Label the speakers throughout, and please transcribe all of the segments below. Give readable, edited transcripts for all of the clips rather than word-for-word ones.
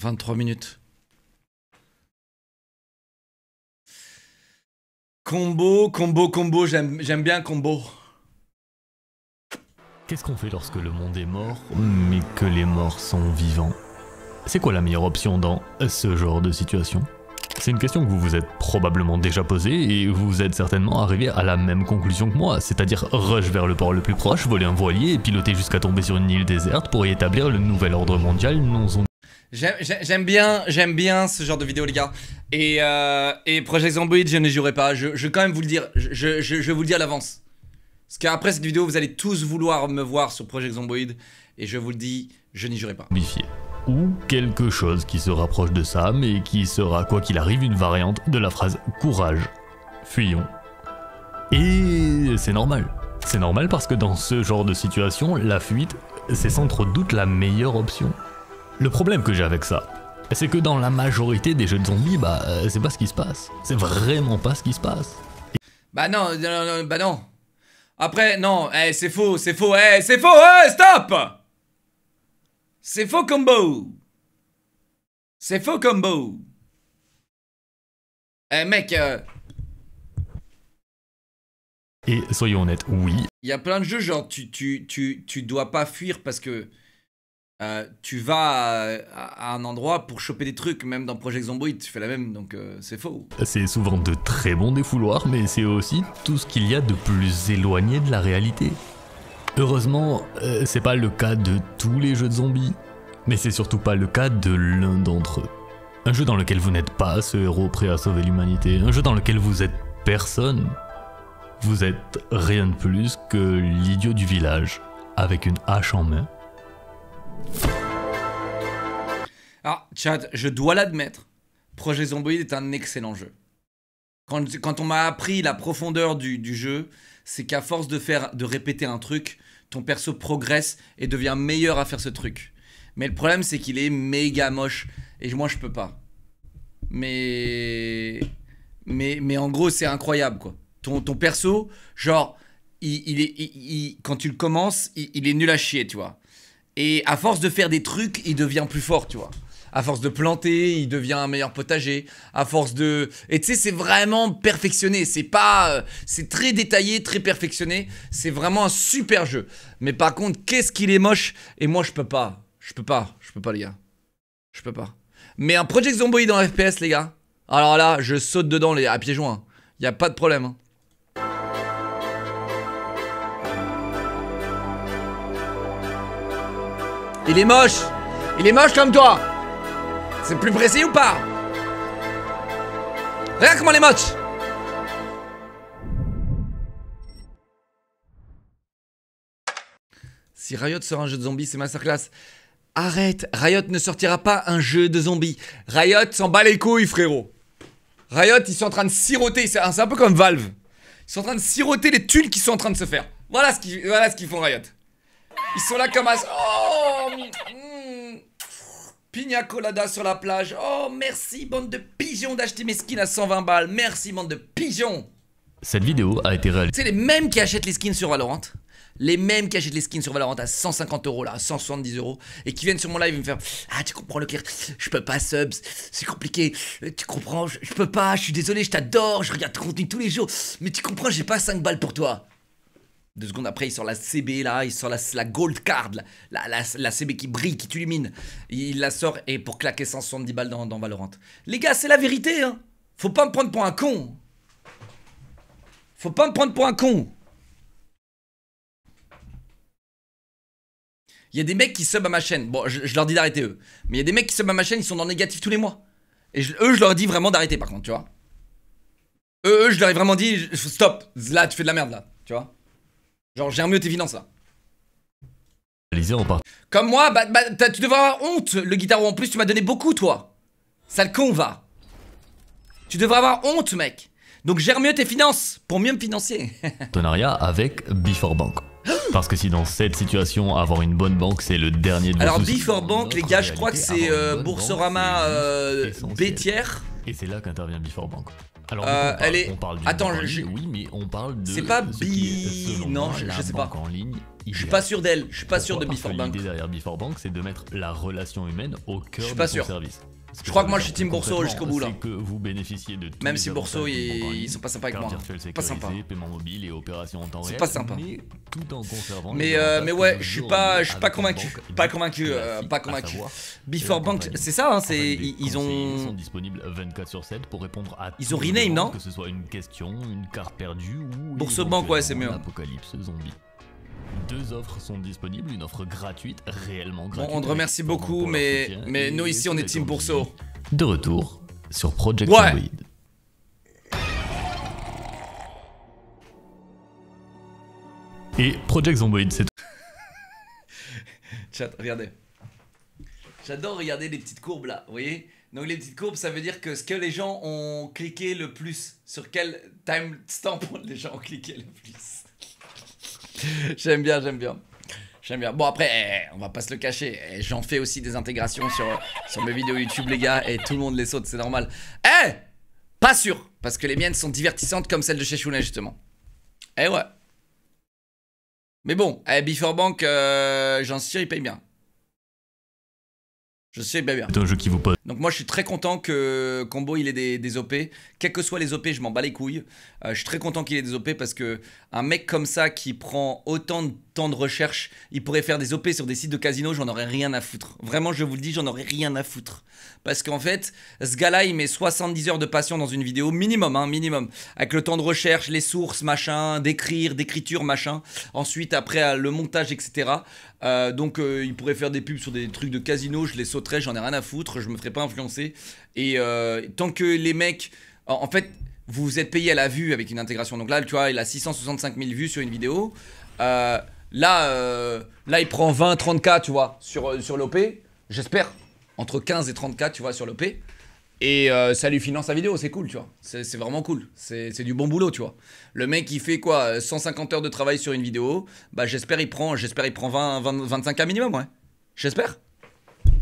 Speaker 1: 23 minutes. Combo, j'aime bien combo.
Speaker 2: Qu'est-ce qu'on fait lorsque le monde est mort, mais que les morts sont vivants? C'est quoi la meilleure option dans ce genre de situation? C'est une question que vous vous êtes probablement déjà posée et vous êtes certainement arrivé à la même conclusion que moi, c'est-à-dire rush vers le port le plus proche, voler un voilier et piloter jusqu'à tomber sur une île déserte pour y établir le nouvel ordre mondial non zombie.
Speaker 1: J'aime bien ce genre de vidéo les gars. Et Project Zomboid, je ne jouerai pas. Je vais quand même vous le dire. Je vais vous le dire à l'avance. Parce qu'après cette vidéo, vous allez tous vouloir me voir sur Project Zomboid. Et je vous le dis, je n'y jouerai pas.
Speaker 2: Ou quelque chose qui se rapproche de ça, mais qui sera, quoi qu'il arrive, une variante de la phrase courage, fuyons. Et c'est normal. C'est normal parce que dans ce genre de situation, la fuite, c'est sans trop de doute la meilleure option. Le problème que j'ai avec ça, c'est que dans la majorité des jeux de zombies, c'est pas ce qui se passe. C'est vraiment pas ce qui se passe.
Speaker 1: Bah non. Après, non, c'est faux, c'est faux, stop! C'est faux combo! C'est faux combo! Mec,
Speaker 2: Et soyons honnêtes, oui.
Speaker 1: il y a plein de jeux, genre, tu dois pas fuir parce que tu vas à un endroit pour choper des trucs, même dans Project Zomboid, tu fais la même, donc c'est faux.
Speaker 2: C'est souvent de très bons défouloirs, mais c'est aussi tout ce qu'il y a de plus éloigné de la réalité. Heureusement, c'est pas le cas de tous les jeux de zombies, mais c'est surtout pas le cas de l'un d'entre eux. Un jeu dans lequel vous n'êtes pas ce héros prêt à sauver l'humanité, un jeu dans lequel vous êtes personne. Vous êtes rien de plus que l'idiot du village, avec une hache en main.
Speaker 1: Alors, chat, je dois l'admettre, Project Zomboid est un excellent jeu. Quand on m'a appris la profondeur du jeu, c'est qu'à force de répéter un truc, ton perso progresse et devient meilleur à faire ce truc. Mais le problème, c'est qu'il est méga moche et moi, je peux pas. Mais en gros, c'est incroyable, quoi. Ton perso, genre, quand tu le commences, il est nul à chier, tu vois. Et à force de faire des trucs, il devient plus fort, tu vois. À force de planter, il devient un meilleur potager. À force de... Et tu sais, c'est vraiment perfectionné. C'est pas... c'est très détaillé, très perfectionné. C'est vraiment un super jeu. Mais par contre, qu'est-ce qu'il est moche. Et moi, je peux pas. Je peux pas, les gars. Je peux pas. Mais un Project Zomboid en FPS, les gars. Alors là, je saute dedans à pieds joints. Y a pas de problème, hein. Il est moche comme toi. C'est plus précis ou pas? Regarde comment il est moche. Si Riot sort un jeu de zombies, c'est masterclass. Arrête, Riot ne sortira pas un jeu de zombies. Riot s'en bat les couilles, frérot. Riot, ils sont en train de siroter, c'est un peu comme Valve. Ils sont en train de siroter les thunes qui sont en train de se faire. Voilà ce qu'ils font, Riot. Ils sont là comme as... Oh, Pina colada sur la plage. Oh, merci, bande de pigeons, d'acheter mes skins à 120 balles. Merci, bande de pigeons.
Speaker 2: Cette vidéo a été réalisée...
Speaker 1: C'est les mêmes qui achètent les skins sur Valorant. Les mêmes qui achètent les skins sur Valorant à 150 € là, à 170 €. Et qui viennent sur mon live et me faire... Ah, tu comprends le clair, je peux pas subs, c'est compliqué. Tu comprends, je peux pas, je suis désolé, je t'adore, je regarde ton contenu tous les jours. Mais tu comprends, j'ai pas 5 balles pour toi. 2 secondes après, il sort la CB là, il sort la gold card, la CB qui brille, qui t'illumine. Il la sort et pour claquer 170 balles dans Valorant. Les gars, c'est la vérité, hein. Faut pas me prendre pour un con. Faut pas me prendre pour un con. Il y a des mecs qui sub à ma chaîne. Bon, je leur dis d'arrêter eux. Mais il y a des mecs qui sub à ma chaîne, ils sont dans le négatif tous les mois. Et eux, je leur dis vraiment d'arrêter par contre, tu vois. Eux, je leur ai vraiment dit, stop. Là, tu fais de la merde là, tu vois. Genre, gère mieux tes finances là. Comme moi, tu devrais avoir honte, le guitaro. En plus, tu m'as donné beaucoup, toi. Sale con, va. Tu devrais avoir honte, mec. Donc, gère mieux tes finances pour mieux me financer.
Speaker 2: Partenariat avec Before Bank. Parce que si dans cette situation, avoir une bonne banque, c'est le dernier de vos
Speaker 1: Alors,
Speaker 2: soucis,
Speaker 1: Before Bank, les gars, je crois que c'est Boursorama B tiers.
Speaker 2: Et c'est là qu'intervient Before Bank. Alors, de quoi
Speaker 1: elle est...
Speaker 2: on parle d'une
Speaker 1: Attends,
Speaker 2: banque en ligne, oui, mais on parle de...
Speaker 1: C'est pas
Speaker 2: ce qui est, selon
Speaker 1: non,
Speaker 2: moi,
Speaker 1: je
Speaker 2: la
Speaker 1: sais pas.
Speaker 2: banque en ligne
Speaker 1: Je suis
Speaker 2: idéale.
Speaker 1: pas sûr d'elle. Je suis pas sûr de
Speaker 2: Pourquoi?
Speaker 1: Before
Speaker 2: Parce que
Speaker 1: Bank.
Speaker 2: l'idée derrière Before Bank, c'est de mettre la relation humaine au cœur
Speaker 1: suis
Speaker 2: de
Speaker 1: pas
Speaker 2: son
Speaker 1: sûr.
Speaker 2: service.
Speaker 1: Je crois que moi je suis Team Bourseau jusqu'au bout là.
Speaker 2: C'est que vous bénéficiez de tous
Speaker 1: Même
Speaker 2: les
Speaker 1: si Bourseau
Speaker 2: avantages d'une banque en
Speaker 1: ils
Speaker 2: ligne,
Speaker 1: sont pas sympas avec
Speaker 2: carte
Speaker 1: moi.
Speaker 2: virtuelle
Speaker 1: Pas sympa.
Speaker 2: sécurisée, paiement mobile et opération en temps
Speaker 1: C'est
Speaker 2: réel,
Speaker 1: pas sympa.
Speaker 2: mais tout en conservant
Speaker 1: Mais
Speaker 2: les avantages
Speaker 1: mais
Speaker 2: que
Speaker 1: ouais,
Speaker 2: vous
Speaker 1: je suis
Speaker 2: auriez
Speaker 1: pas
Speaker 2: avec une
Speaker 1: convaincu.
Speaker 2: banque
Speaker 1: Pas
Speaker 2: dite
Speaker 1: convaincu.
Speaker 2: classique,
Speaker 1: Pas
Speaker 2: à
Speaker 1: convaincu.
Speaker 2: savoir
Speaker 1: Before
Speaker 2: la
Speaker 1: Bank,
Speaker 2: compagnie.
Speaker 1: c'est ça. Hein,
Speaker 2: En fait,
Speaker 1: c'est
Speaker 2: des
Speaker 1: ils
Speaker 2: conseillers
Speaker 1: ont.
Speaker 2: sont disponibles 24/7 pour répondre à
Speaker 1: Ils
Speaker 2: toutes
Speaker 1: ont
Speaker 2: vos
Speaker 1: rename,
Speaker 2: demandes,
Speaker 1: non?
Speaker 2: que ce soit une question, une carte perdue ou
Speaker 1: Bourse Bank, ouais, c'est mieux.
Speaker 2: l'apocalypse zombie. Deux offres sont disponibles, une offre gratuite, réellement
Speaker 1: Bon,
Speaker 2: gratuite.
Speaker 1: on te remercie
Speaker 2: avec
Speaker 1: beaucoup,
Speaker 2: pendant leur soutien
Speaker 1: mais
Speaker 2: et
Speaker 1: nous ici on est
Speaker 2: sur
Speaker 1: Team
Speaker 2: les
Speaker 1: Bourseau.
Speaker 2: coordonnées. De retour sur Project
Speaker 1: Ouais.
Speaker 2: Zomboid. Et Project Zomboid, c'est
Speaker 1: Chat, regardez. J'adore regarder les petites courbes là, vous voyez? Donc les petites courbes, ça veut dire que ce que les gens ont cliqué le plus, sur quel timestamp les gens ont cliqué le plus. J'aime bien, j'aime bien. J'aime bien. Bon après, on va pas se le cacher, j'en fais aussi des intégrations sur mes vidéos YouTube les gars, et tout le monde les saute, c'est normal. Pas sûr, parce que les miennes sont divertissantes comme celles de chez Shuna justement. Ouais. Mais bon, Before Bank, j'en suis sûr, il paye bien. Je sais bien.
Speaker 2: un jeu qui vous pose.
Speaker 1: Donc moi je suis très content que Combo il ait des OP. Quels que soient les OP, je m'en bats les couilles. Je suis très content qu'il ait des OP parce que un mec comme ça qui prend autant de temps de recherche, il pourrait faire des OP sur des sites de casino, j'en aurais rien à foutre. Vraiment je vous le dis, j'en aurais rien à foutre. Parce qu'en fait, ce gars-là il met 70 heures de passion dans une vidéo, minimum, hein, minimum. Avec le temps de recherche, les sources, machin, d'écriture, machin. Ensuite après le montage, etc. Donc il pourrait faire des pubs sur des trucs de casino, je les sauterais, j'en ai rien à foutre, je me ferais pas influencer. Et tant que les mecs, en fait, vous vous êtes payé à la vue avec une intégration. Donc là, tu vois, il a 665 000 vues sur une vidéo. Là, il prend 20-30K, tu vois, sur l'OP. J'espère, entre 15 et 30K, tu vois, sur l'OP. Et ça lui finance sa vidéo, c'est cool, tu vois. C'est vraiment cool. C'est du bon boulot, tu vois. Le mec, il fait quoi 150 heures de travail sur une vidéo. Bah, j'espère il prend 25K minimum, ouais. J'espère.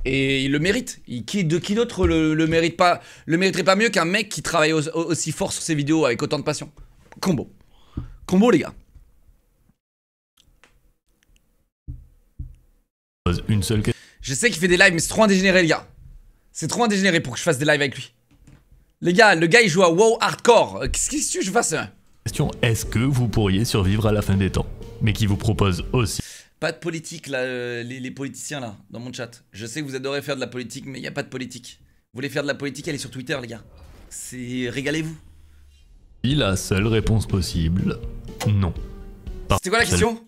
Speaker 1: Et il le mérite. Qui d'autre le mérite pas, le mériterait pas mieux qu'un mec qui travaille aussi fort sur ses vidéos avec autant de passion. Combo. Combo, les gars.
Speaker 2: Une seule
Speaker 1: Je sais qu'il fait des lives, mais c'est trop indégénéré, les gars. C'est trop indégénéré pour que je fasse des lives avec lui. Les gars, le gars il joue à WoW Hardcore. Qu'est-ce que tu veux que je fasse?
Speaker 2: question, est-ce que vous pourriez survivre à la fin des temps? Mais qui vous propose aussi.
Speaker 1: Pas de politique là, les politiciens là, dans mon chat. Je sais que vous adorez faire de la politique, mais il n'y a pas de politique. Vous voulez faire de la politique, allez sur Twitter, les gars. Régalez-vous.
Speaker 2: La seule réponse possible, non.
Speaker 1: C'était quoi la question?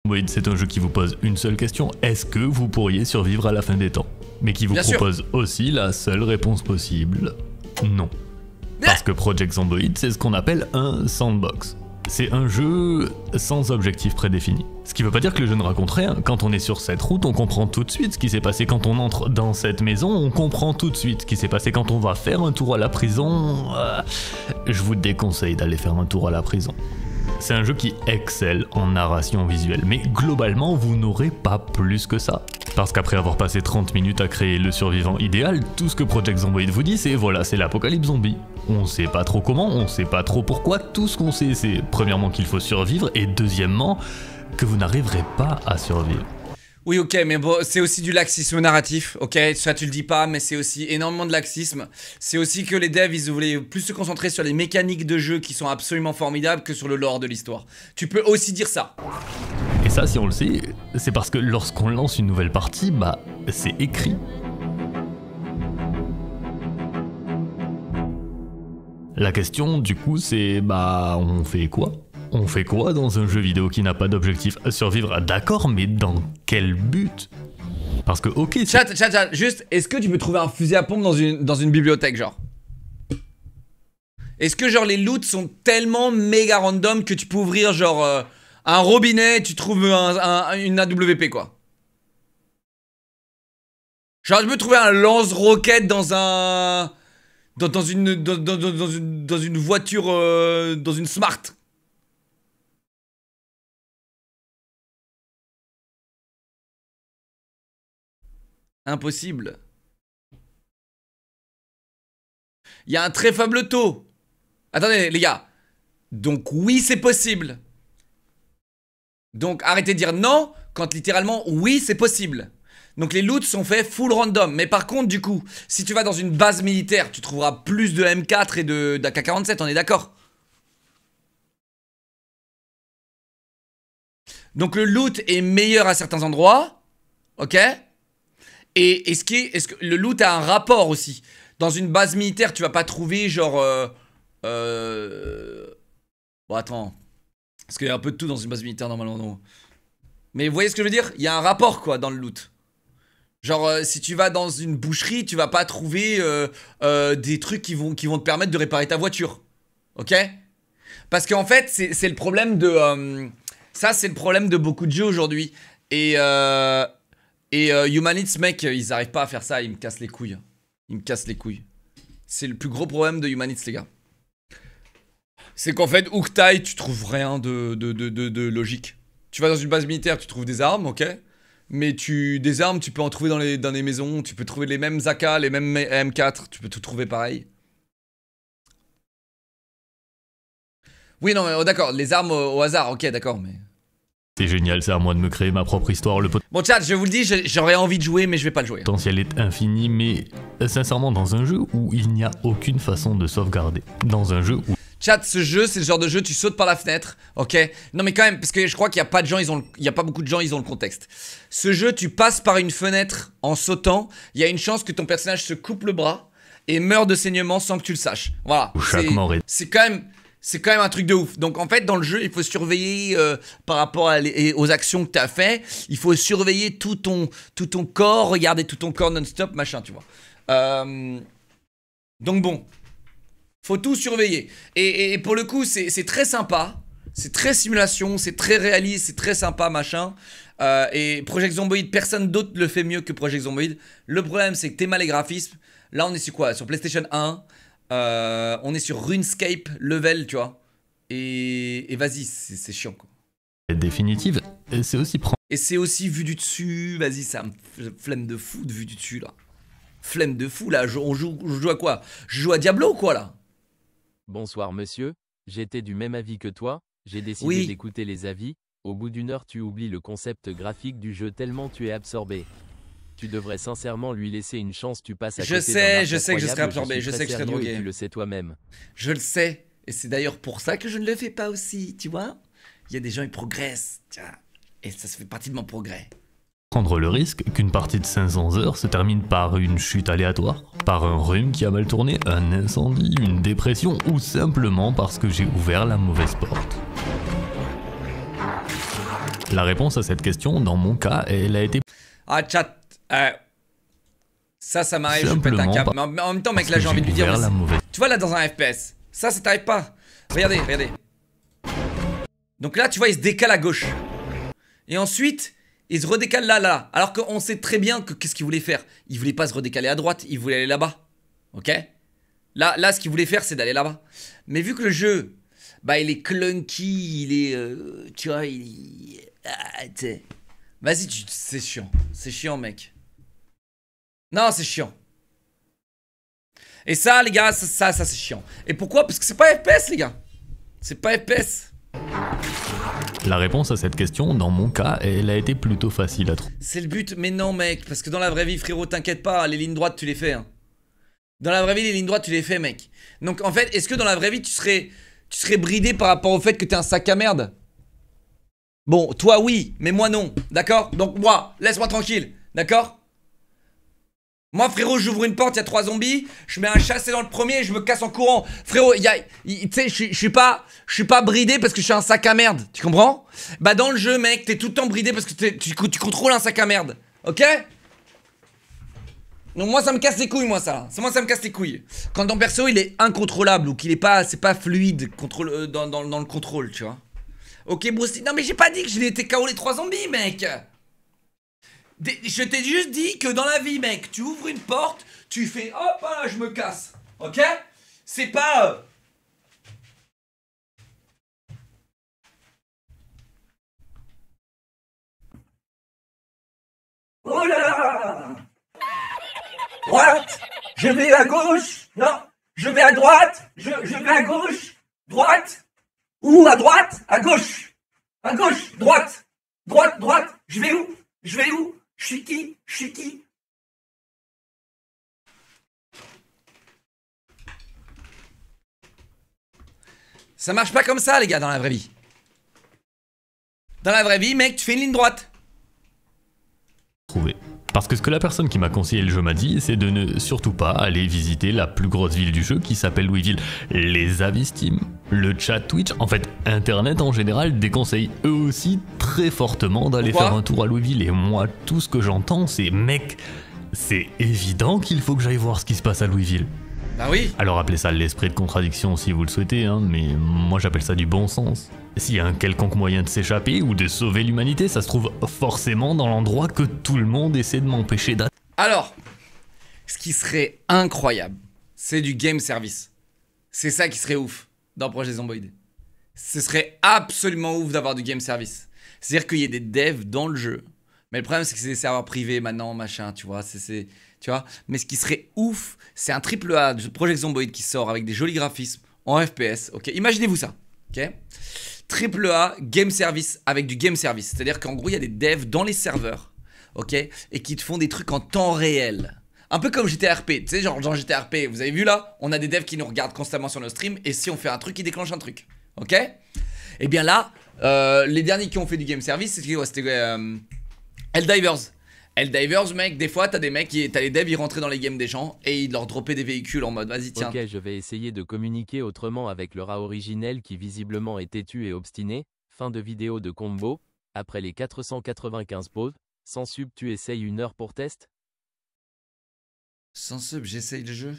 Speaker 2: Oui, c'est un jeu qui vous pose une seule question, est-ce que vous pourriez survivre à la fin des temps? Mais qui vous
Speaker 1: Bien sûr.
Speaker 2: propose aussi la seule réponse possible, non. Parce que Project Zomboid, c'est ce qu'on appelle un sandbox. C'est un jeu sans objectif prédéfini. Ce qui veut pas dire que le jeu ne raconte rien. Quand on est sur cette route, on comprend tout de suite ce qui s'est passé quand on entre dans cette maison, on comprend tout de suite ce qui s'est passé quand on va faire un tour à la prison. Je vous déconseille d'aller faire un tour à la prison. C'est un jeu qui excelle en narration visuelle, mais globalement, vous n'aurez pas plus que ça. Parce qu'après avoir passé 30 minutes à créer le survivant idéal, tout ce que Project Zomboid vous dit, c'est voilà, c'est l'apocalypse zombie. On sait pas trop comment, on sait pas trop pourquoi, tout ce qu'on sait, c'est premièrement qu'il faut survivre, et deuxièmement, que vous n'arriverez pas à survivre.
Speaker 1: Oui, ok, mais bon, c'est aussi du laxisme narratif, ok, ça tu le dis pas, mais c'est aussi énormément de laxisme. C'est aussi que les devs, ils voulaient plus se concentrer sur les mécaniques de jeu qui sont absolument formidables que sur le lore de l'histoire. Tu peux aussi dire ça.
Speaker 2: Et ça, si on le sait, c'est parce que lorsqu'on lance une nouvelle partie, bah, c'est écrit. La question, du coup, c'est, bah, on fait quoi ? On fait quoi dans un jeu vidéo qui n'a pas d'objectif à survivre? D'accord, mais dans quel but? Parce que, ok,
Speaker 1: Chat, juste, est-ce que tu peux trouver un fusil à pompe dans une bibliothèque, genre? Est-ce que, genre, les loots sont tellement méga random que tu peux ouvrir, genre, un robinet, tu trouves une AWP, quoi? Genre, tu peux trouver un lance-roquette dans un... Dans une voiture, dans une Smart. Impossible. Il y a un très faible taux. Attendez, les gars. Donc oui, c'est possible. Donc arrêtez de dire non quand littéralement oui, c'est possible. Donc les loots sont faits full random. Mais par contre, du coup, si tu vas dans une base militaire, tu trouveras plus de M4 et d'AK-47, on est d'accord? Donc le loot est meilleur à certains endroits. Ok? Et est-ce que le loot a un rapport aussi? Dans une base militaire, tu vas pas trouver genre... Bon, attends. Parce qu'il y a un peu de tout dans une base militaire normalement. Non. Mais vous voyez ce que je veux dire? Il y a un rapport quoi dans le loot. Genre si tu vas dans une boucherie, tu vas pas trouver des trucs qui vont te permettre de réparer ta voiture. Ok? Parce qu'en fait, c'est le problème de... ça, c'est le problème de beaucoup de jeux aujourd'hui. Et Humanits, mec, ils arrivent pas à faire ça, ils me cassent les couilles. Ils me cassent les couilles. C'est le plus gros problème de Humanits, les gars. C'est qu'en fait, où que t'ailles, tu trouves rien de logique. Tu vas dans une base militaire, tu trouves des armes, ok? Mais des armes, tu peux en trouver dans les maisons, tu peux trouver les mêmes AK, les mêmes M4, tu peux tout trouver pareil. Oui, non, mais d'accord, les armes au hasard, ok, d'accord, mais...
Speaker 2: C'est génial, c'est à moi de me créer ma propre histoire. Le
Speaker 1: Bon, chat, je vous le dis, j'aurais envie de jouer, mais je vais pas le jouer.
Speaker 2: potentiel est infini, mais sincèrement, dans un jeu où il n'y a aucune façon de sauvegarder, dans un jeu où...
Speaker 1: Chat, ce jeu, c'est le genre de jeu, tu sautes par la fenêtre, ok? Non mais quand même, parce que je crois qu'il y a pas de gens, il y a pas beaucoup de gens, ils ont le contexte. Ce jeu, tu passes par une fenêtre en sautant, il y a une chance que ton personnage se coupe le bras et meurt de saignement sans que tu le saches. Voilà.
Speaker 2: chaque mort est...
Speaker 1: C'est quand même un truc de ouf. Donc en fait, dans le jeu, il faut surveiller par rapport aux actions que tu as fait. Il faut surveiller tout ton corps, regarder tout ton corps non-stop, machin, tu vois. Donc bon, faut tout surveiller. Et pour le coup, c'est très sympa. C'est très simulation, c'est très réaliste, c'est très sympa, machin. Et Project Zomboid, personne d'autre le fait mieux que Project Zomboid. Le problème, c'est que t'es mal les graphismes. Là, on est sur quoi? Sur PlayStation 1. On est sur RuneScape level, tu vois. Et vas-y, c'est chiant, quoi.
Speaker 2: définitive, c'est aussi prendre...
Speaker 1: Et c'est aussi vu du dessus. Vas-y, ça me flemme de fou de vue du dessus, là. Flemme de fou, là. Je joue à quoi? Je joue à Diablo, quoi, là?
Speaker 3: Bonsoir monsieur, j'étais du même avis que toi, j'ai décidé d'écouter les avis, au bout d'une heure tu oublies le concept graphique du jeu tellement tu es absorbé. Tu devrais sincèrement lui laisser une chance, tu passes à côté
Speaker 1: je sais que je serai absorbé, je sais que je serai drogué.
Speaker 3: Tu le sais toi-même.
Speaker 1: Je le sais, et c'est d'ailleurs pour ça que je ne le fais pas aussi, tu vois. Il y a des gens, ils progressent, tiens, et ça fait partie de mon progrès.
Speaker 2: Prendre le risque qu'une partie de 500 heures se termine par une chute aléatoire, par un rhume qui a mal tourné, un incendie, une dépression ou simplement parce que j'ai ouvert la mauvaise porte. La réponse à cette question, dans mon cas, elle a été...
Speaker 1: Ah chat, ça m'arrive, je pète un câble. Mais en même temps mec, là j'ai envie de lui dire... Tu vois là dans un FPS, ça t'arrive pas. Regardez. Donc là tu vois il se décale à gauche. Et ensuite... il se redécale là. Alors qu'on sait très bien que qu'est-ce qu'il voulait faire. Il voulait pas se redécaler à droite, il voulait aller là-bas. Ok? Là, ce qu'il voulait faire, c'est d'aller là-bas. Mais vu que le jeu, bah, il est clunky, il est... tu vois, vas-y, c'est chiant. C'est chiant, mec. Non, c'est chiant. Et ça, les gars, ça c'est chiant. Et pourquoi? Parce que c'est pas FPS, les gars. C'est pas FPS.
Speaker 2: La réponse à cette question, dans mon cas, elle a été plutôt facile à trouver.
Speaker 1: C'est le but, mais non mec, parce que dans la vraie vie frérot, t'inquiète pas, les lignes droites tu les fais. Hein. Dans la vraie vie, les lignes droites tu les fais mec. Donc en fait, est-ce que dans la vraie vie tu serais bridé par rapport au fait que t'es un sac à merde? Bon, toi oui, mais moi non, d'accord? Donc moi, laisse-moi tranquille, d'accord? Moi frérot, j'ouvre une porte, il y a 3 zombies, je mets un chassé dans le premier et je me casse en courant. Frérot, tu sais, je suis pas bridé parce que je suis un sac à merde, tu comprends? Bah dans le jeu mec, t'es tout le temps bridé parce que tu contrôles un sac à merde, ok? Donc moi ça me casse les couilles moi ça. Moi ça me casse les couilles. Quand ton perso il est incontrôlable ou qu'il est pas, c'est pas fluide dans le contrôle, tu vois? Ok Bruce, non mais j'ai pas dit que je l'ai été KO les 3 zombies mec. Je t'ai juste dit que dans la vie, mec, tu ouvres une porte, tu fais hop, là, je me casse. Ok? C'est pas. Oh là là! Droite! Je vais à gauche! Non! Je vais à droite, je vais à gauche, droite, ou à droite, à gauche, droite, droite, je vais où? Je suis qui? Ça marche pas comme ça, les gars, dans la vraie vie. Dans la vraie vie, mec, tu fais une ligne droite.
Speaker 2: Trouver. Parce que ce que la personne qui m'a conseillé le jeu m'a dit, c'est de ne surtout pas aller visiter la plus grosse ville du jeu qui s'appelle Louisville. Les avis Steam, le chat Twitch, en fait Internet en général déconseille eux aussi très fortement d'aller faire un tour à Louisville. Et moi, tout ce que j'entends, c'est mec, c'est évident qu'il faut que j'aille voir ce qui se passe à Louisville.
Speaker 1: Bah oui.
Speaker 2: Alors appelez ça l'esprit de contradiction si vous le souhaitez, hein, mais moi j'appelle ça du bon sens. S'il y a un quelconque moyen de s'échapper ou de sauver l'humanité, ça se trouve forcément dans l'endroit que tout le monde essaie de m'empêcher d'atteindre.
Speaker 1: Alors, ce qui serait incroyable, c'est du game service. C'est ça qui serait ouf dans Projet Zomboid. Ce serait absolument ouf d'avoir du game service. C'est-à-dire qu'il y ait des devs dans le jeu. Mais le problème, c'est que c'est des serveurs privés maintenant, machin, tu vois. Tu vois. Mais ce qui serait ouf, c'est un triple A de Project Zomboid qui sort avec des jolis graphismes en FPS. Ok, imaginez-vous ça. Ok. Triple A game service avec du game service. C'est-à-dire qu'en gros, il y a des devs dans les serveurs, ok, et qui te font des trucs en temps réel. Un peu comme GTA RP. Tu sais, genre dans GTA RP, vous avez vu là, on a des devs qui nous regardent constamment sur nos streams, et si on fait un truc, ils déclenchent un truc. Ok. Et bien là, les derniers qui ont fait du game service, c'était Helldivers. Helldivers, mec, des fois, t'as des mecs, t'as les devs, ils rentraient dans les games des gens et ils leur droppaient des véhicules en mode vas-y, tiens.
Speaker 3: Ok, je vais essayer de communiquer autrement avec le rat originel qui visiblement est têtu et obstiné. Fin de vidéo de combo. Après les 495 pauses, sans sub, tu essayes 1 heure pour test?
Speaker 1: Sans sub, j'essaye le jeu.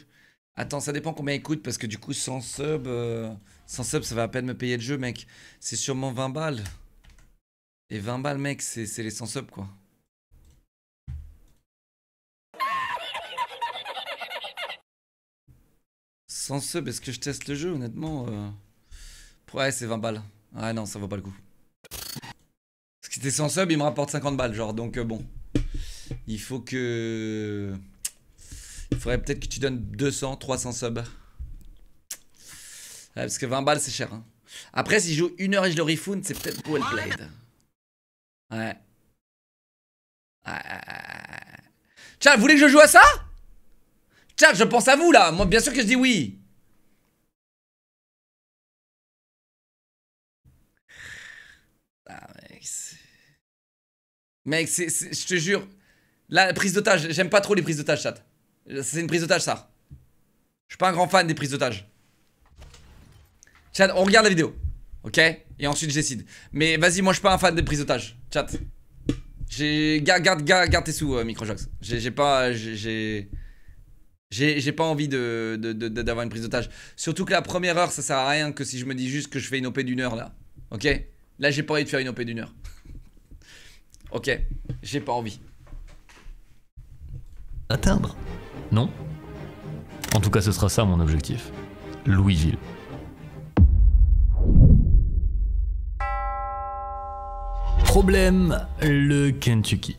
Speaker 1: Attends, ça dépend combien il coûte parce que du coup, sans sub, ça va à peine me payer le jeu, mec. C'est sûrement 20 balles. Et 20 balles, mec, c'est les sans sub, quoi. Sans sub, est-ce que je teste le jeu, honnêtement Ouais, c'est 20 balles. Ah non, ça vaut pas le coup. Parce que c'était sans sub, il me rapporte 50 balles, genre, donc bon. Il faut que... Il faudrait peut-être que tu donnes 200, 300 subs. Ouais, parce que 20 balles, c'est cher. Hein. Après, si je joue 1 heure et je le refound, c'est peut-être well played. Ouais. Tiens, vous voulez que je joue à ça? Tiens, je pense à vous, là. Moi, bien sûr que je dis oui. Ah, mec, je te jure. La prise d'otage, j'aime pas trop les prises d'otage, chat. C'est une prise d'otage, ça. Je suis pas un grand fan des prises d'otage. Chat, on regarde la vidéo. Ok? Et ensuite, je décide. Mais vas-y, moi, je suis pas un fan des prises d'otage. Chat. Garde tes sous, Microjox. J'ai pas envie d'avoir une prise d'otage. Surtout que la première heure, ça sert à rien que si je me dis juste que je fais une OP d'1 heure, là. Ok? Là, j'ai pas envie de faire une OP d'1 heure. Ok? J'ai pas envie.
Speaker 2: Atteindre? Non? En tout cas, ce sera ça mon objectif. Louisville. Problème, le Kentucky.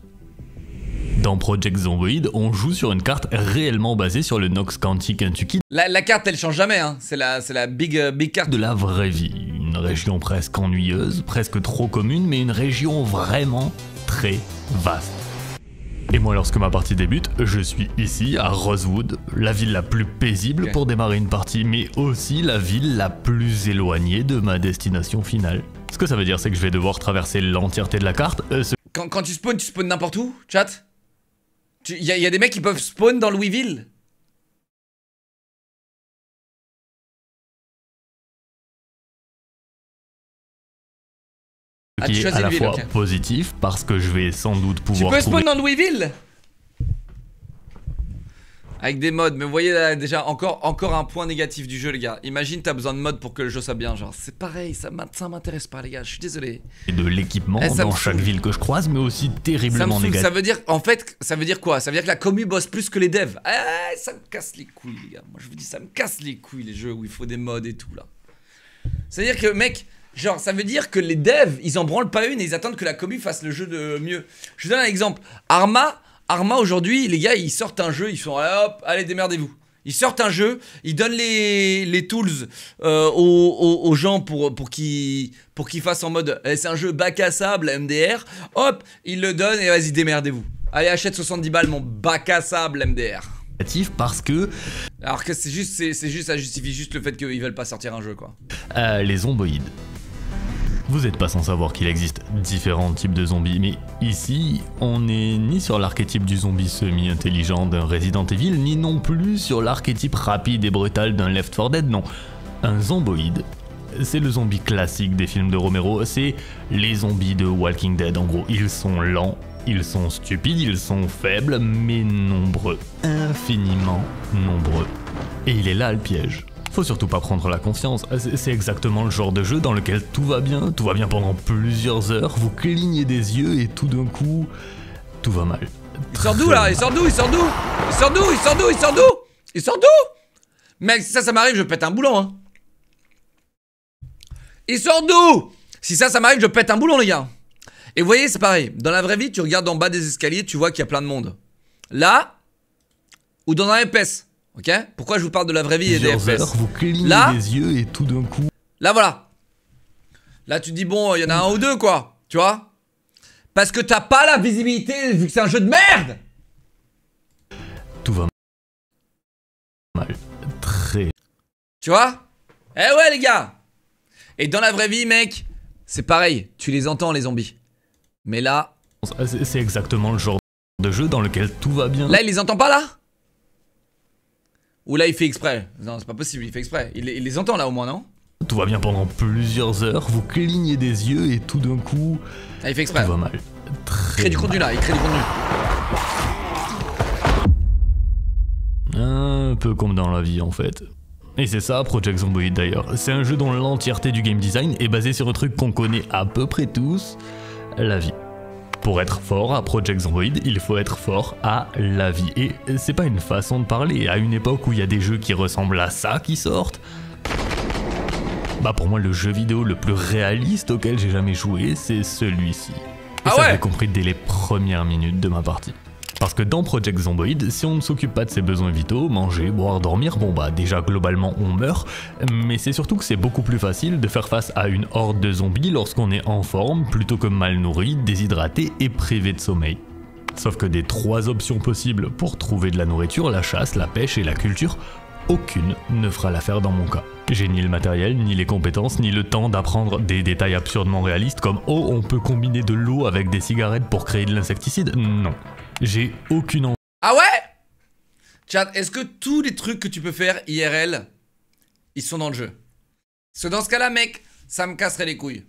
Speaker 2: Dans Project Zomboid, on joue sur une carte réellement basée sur le Knox County, Kentucky.
Speaker 1: La carte, elle change jamais, hein. C'est la big carte
Speaker 2: de la vraie vie. Une région presque ennuyeuse, presque trop commune, mais une région vraiment très vaste. Et moi, lorsque ma partie débute, je suis ici, à Rosewood, la ville la plus paisible pour démarrer une partie, mais aussi la ville la plus éloignée de ma destination finale. Ce que ça veut dire, c'est que je vais devoir traverser l'entièreté de la carte.
Speaker 1: Quand tu spawns n'importe où, chat? Il y a des mecs qui peuvent spawn dans Louisville?
Speaker 2: Ce qui est à la fois positif, parce que je vais sans doute pouvoir...
Speaker 1: Tu peux spawn dans Louisville? Avec des mods, mais vous voyez là, déjà encore un point négatif du jeu, les gars. Imagine t'as besoin de mods pour que le jeu soit bien, genre c'est pareil, ça m'intéresse pas, les gars, je suis désolé.
Speaker 2: Et de l'équipement dans chaque ville que je croise, mais aussi terriblement négatif.
Speaker 1: Ça veut dire, en fait, ça veut dire quoi? Ça veut dire que la commu bosse plus que les devs. Ça me casse les couilles, les gars. Moi je vous dis, ça me casse les couilles, les jeux où il faut des mods et tout là. C'est-à-dire que, mec, genre ça veut dire que les devs, ils en branlent pas une et ils attendent que la commu fasse le jeu de mieux. Je vous donne un exemple. Arma aujourd'hui, les gars, ils sortent un jeu, ils font hop, allez, démerdez-vous. Ils sortent un jeu, ils donnent les tools aux gens pour qu'ils fassent en mode c'est un jeu bac à sable MDR. Hop, ils le donnent et vas-y démerdez-vous. Allez achète 70 balles mon bac à sable MDR.
Speaker 2: Parce que
Speaker 1: alors que c'est juste ça justifie juste le fait qu'ils veulent pas sortir un jeu quoi.
Speaker 2: Les zomboïdes. Vous n'êtes pas sans savoir qu'il existe différents types de zombies, mais ici, on n'est ni sur l'archétype du zombie semi-intelligent d'un Resident Evil, ni non plus sur l'archétype rapide et brutal d'un Left 4 Dead, non. Un zomboïde, c'est le zombie classique des films de Romero, c'est les zombies de Walking Dead, en gros. Ils sont lents, ils sont stupides, ils sont faibles, mais nombreux, infiniment nombreux. Et il est là le piège. Faut surtout pas prendre la confiance, c'est exactement le genre de jeu dans lequel tout va bien pendant plusieurs heures, vous clignez des yeux et tout d'un coup, tout va mal.
Speaker 1: Il sort d'où là? Il sort d'où? Mec, si ça m'arrive, je pète un boulon hein. Il sort d'où? Si ça m'arrive, je pète un boulon les gars. Et vous voyez, c'est pareil, dans la vraie vie, tu regardes en bas des escaliers, tu vois qu'il y a plein de monde. Là, ou dans un FPS. Ok? Pourquoi je vous parle de la vraie vie et des FPS?
Speaker 2: Vous clignez des yeux et tout d'un coup.
Speaker 1: Là voilà. Là tu te dis bon, il y en a un ou deux quoi. Tu vois? Parce que t'as pas la visibilité vu que c'est un jeu de merde.
Speaker 2: Tout va mal. Très.
Speaker 1: Tu vois? Eh ouais les gars. Et dans la vraie vie mec, c'est pareil. Tu les entends les zombies. Mais là.
Speaker 2: C'est exactement le genre de jeu dans lequel tout va bien.
Speaker 1: Là il les entend pas là? Ou là il fait exprès? Non c'est pas possible, il fait exprès. Il les entend là au moins non?
Speaker 2: Tout va bien pendant plusieurs heures, vous clignez des yeux et tout d'un coup...
Speaker 1: Ah il fait exprès.
Speaker 2: Tout va mal.
Speaker 1: Il crée du contenu là, il crée du contenu.
Speaker 2: Un peu comme dans la vie en fait. Et c'est ça Project Zomboid d'ailleurs. C'est un jeu dont l'entièreté du game design est basée sur un truc qu'on connaît à peu près tous, la vie. Pour être fort à Project Zomboid, il faut être fort à la vie. Et c'est pas une façon de parler. À une époque où il y a des jeux qui ressemblent à ça qui sortent, bah pour moi le jeu vidéo le plus réaliste auquel j'ai jamais joué, c'est celui-ci. Et ça j'ai compris dès les premières minutes de ma partie. Parce que dans Project Zomboid, si on ne s'occupe pas de ses besoins vitaux, manger, boire, dormir, bon bah déjà globalement on meurt, mais c'est surtout que c'est beaucoup plus facile de faire face à une horde de zombies lorsqu'on est en forme plutôt que mal nourri, déshydraté et privé de sommeil. Sauf que des 3 options possibles pour trouver de la nourriture, la chasse, la pêche et la culture, aucune ne fera l'affaire dans mon cas. J'ai ni le matériel, ni les compétences, ni le temps d'apprendre des détails absurdement réalistes comme « Oh, on peut combiner de l'eau avec des cigarettes pour créer de l'insecticide ?» Non. J'ai aucune envie.
Speaker 1: Ah ouais? Chat, est-ce que tous les trucs que tu peux faire IRL, ils sont dans le jeu? Parce que dans ce cas-là, mec, ça me casserait les couilles.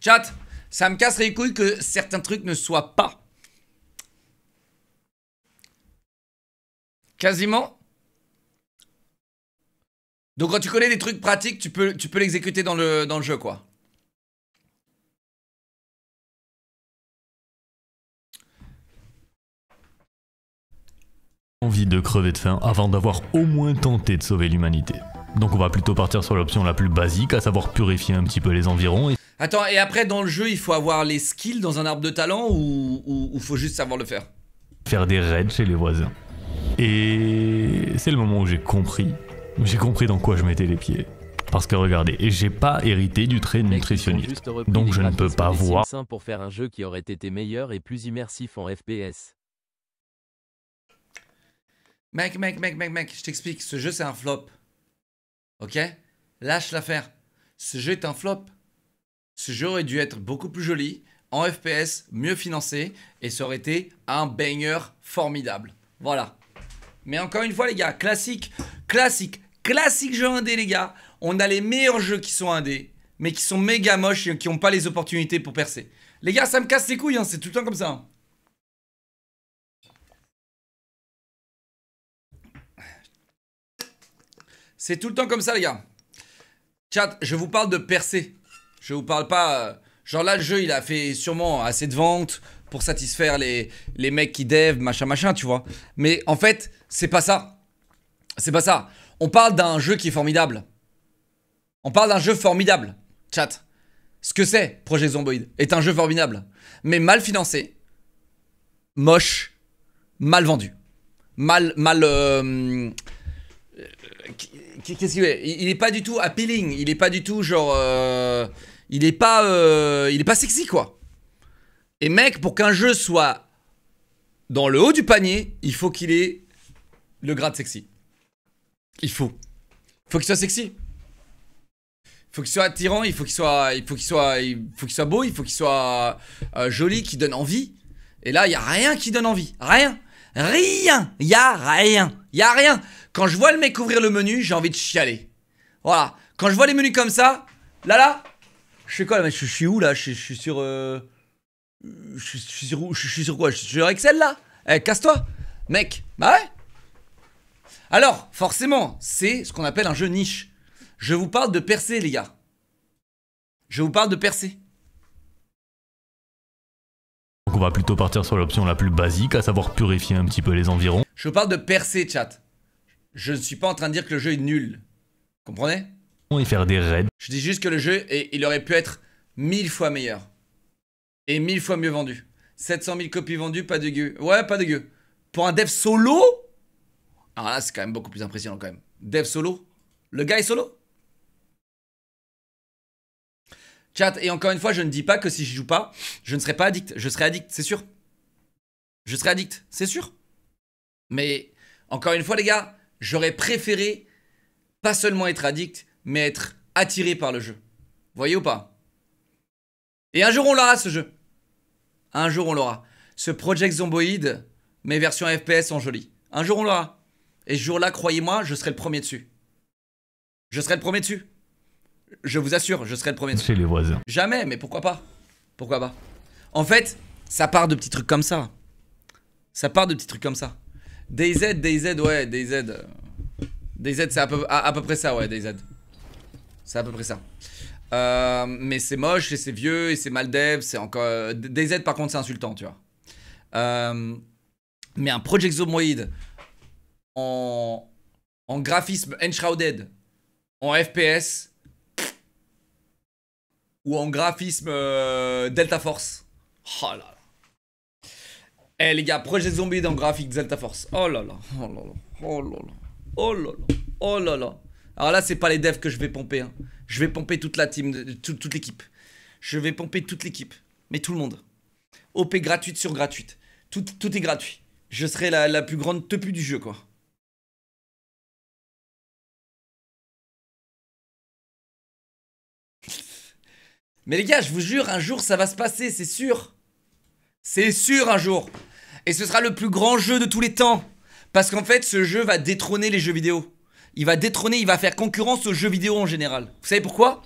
Speaker 1: Chat, ça me casserait les couilles que certains trucs ne soient pas. Quasiment. Donc quand tu connais des trucs pratiques, tu peux l'exécuter dans le jeu, quoi.
Speaker 2: Envie de crever de faim avant d'avoir au moins tenté de sauver l'humanité. Donc on va plutôt partir sur l'option la plus basique, à savoir purifier un petit peu les environs.
Speaker 1: Attends, et après dans le jeu, il faut avoir les skills dans un arbre de talent ou faut juste savoir le faire?
Speaker 2: Faire des raids chez les voisins. Et c'est le moment où j'ai compris dans quoi je mettais les pieds. Parce que regardez, j'ai pas hérité du trait nutritionniste. Donc je ne peux pas voir...
Speaker 3: pour faire un jeu qui aurait été meilleur et plus immersif en FPS.
Speaker 1: Mec, je t'explique, ce jeu c'est un flop. Ok? Lâche l'affaire. Ce jeu est un flop. Ce jeu aurait dû être beaucoup plus joli, en FPS, mieux financé, et ça aurait été un banger formidable. Voilà. Mais encore une fois les gars, classique jeu indé les gars. On a les meilleurs jeux qui sont indés, mais qui sont méga moches et qui n'ont pas les opportunités pour percer. Les gars, ça me casse les couilles, hein, c'est tout le temps comme ça. Hein. C'est tout le temps comme ça les gars. Chat, je vous parle de percer. Je vous parle pas... genre là le jeu il a fait sûrement assez de ventes pour satisfaire les mecs qui dev, machin, tu vois. Mais en fait, c'est pas ça. C'est pas ça. On parle d'un jeu qui est formidable. On parle d'un jeu formidable. Chat. Ce que c'est, Project Zomboid, est un jeu formidable. Mais mal financé. Moche. Mal vendu. Qu'est-ce qu'il est? Il est pas du tout appealing. Il est pas du tout genre. Il est pas sexy quoi. Et mec, pour qu'un jeu soit dans le haut du panier, il faut qu'il ait le grade sexy. Il faut qu'il soit sexy. Il faut qu'il soit attirant, il faut qu'il soit beau, il faut qu'il soit joli, qu'il donne envie. Et là, il y a rien qui donne envie. Rien. Il y a rien. Quand je vois le mec ouvrir le menu, j'ai envie de chialer. Voilà. Quand je vois les menus comme ça, là, je fais quoi là, mec? Je suis où là? Je suis sur je suis sur quoi? Je suis sur Excel là? Eh, casse-toi, mec. Bah ouais. Alors, forcément, c'est ce qu'on appelle un jeu niche. Je vous parle de percer, les gars. Je vous parle de percer.
Speaker 2: Donc on va plutôt partir sur l'option la plus basique, à savoir purifier un petit peu les environs.
Speaker 1: Je vous parle de percer, chat. Je ne suis pas en train de dire que le jeu est nul. Comprenez?
Speaker 2: Et faire des raids.
Speaker 1: Je dis juste que le jeu, il aurait pu être 1000 fois meilleur. Et 1000 fois mieux vendu. 700 000 copies vendues, pas dégueu. Ouais, pas dégueu. Pour un dev solo? Alors là, c'est quand même beaucoup plus impressionnant quand même. Dev solo? Le gars est solo? Chat, et encore une fois, je ne dis pas que si je joue pas, je ne serai pas addict. Je serai addict, c'est sûr. Je serai addict, c'est sûr. Mais, encore une fois, les gars, j'aurais préféré pas seulement être addict, mais être attiré par le jeu. Voyez ou pas? Et un jour, on l'aura, ce jeu. Un jour, on l'aura. Ce Project Zomboid, mes versions FPS sont jolies. Un jour, on l'aura. Et ce jour-là, croyez-moi, je serai le premier dessus. Je serai le premier dessus. Je vous assure, je serai le premier dessus.
Speaker 2: Chez les voisins.
Speaker 1: Jamais, mais pourquoi pas? Pourquoi pas? En fait, ça part de petits trucs comme ça. Ça part de petits trucs comme ça. DayZ, ouais, DayZ. DayZ, c'est à peu près ça, ouais, DayZ. C'est à peu près ça. Mais c'est moche, et c'est vieux, et c'est mal dev, c'est encore... DayZ, par contre, c'est insultant, tu vois. Mais un Project Zomboid en graphisme Enshrouded, en FPS... ou en graphisme Delta Force. Oh là là. Eh les gars, Project Zomboid en graphique Delta Force. Oh là là. Oh là là. Oh là là. Oh là là. Oh là là. Alors là, c'est pas les devs que je vais pomper. Hein. Je vais pomper toute la team, toute l'équipe. Je vais pomper toute l'équipe. Mais tout le monde. OP gratuite sur gratuite. Tout est gratuit. Je serai la plus grande tepu du jeu, quoi. Mais les gars, je vous jure, un jour ça va se passer, c'est sûr. C'est sûr un jour. Et ce sera le plus grand jeu de tous les temps. Parce qu'en fait, ce jeu va détrôner les jeux vidéo. Il va détrôner, il va faire concurrence aux jeux vidéo en général. Vous savez pourquoi?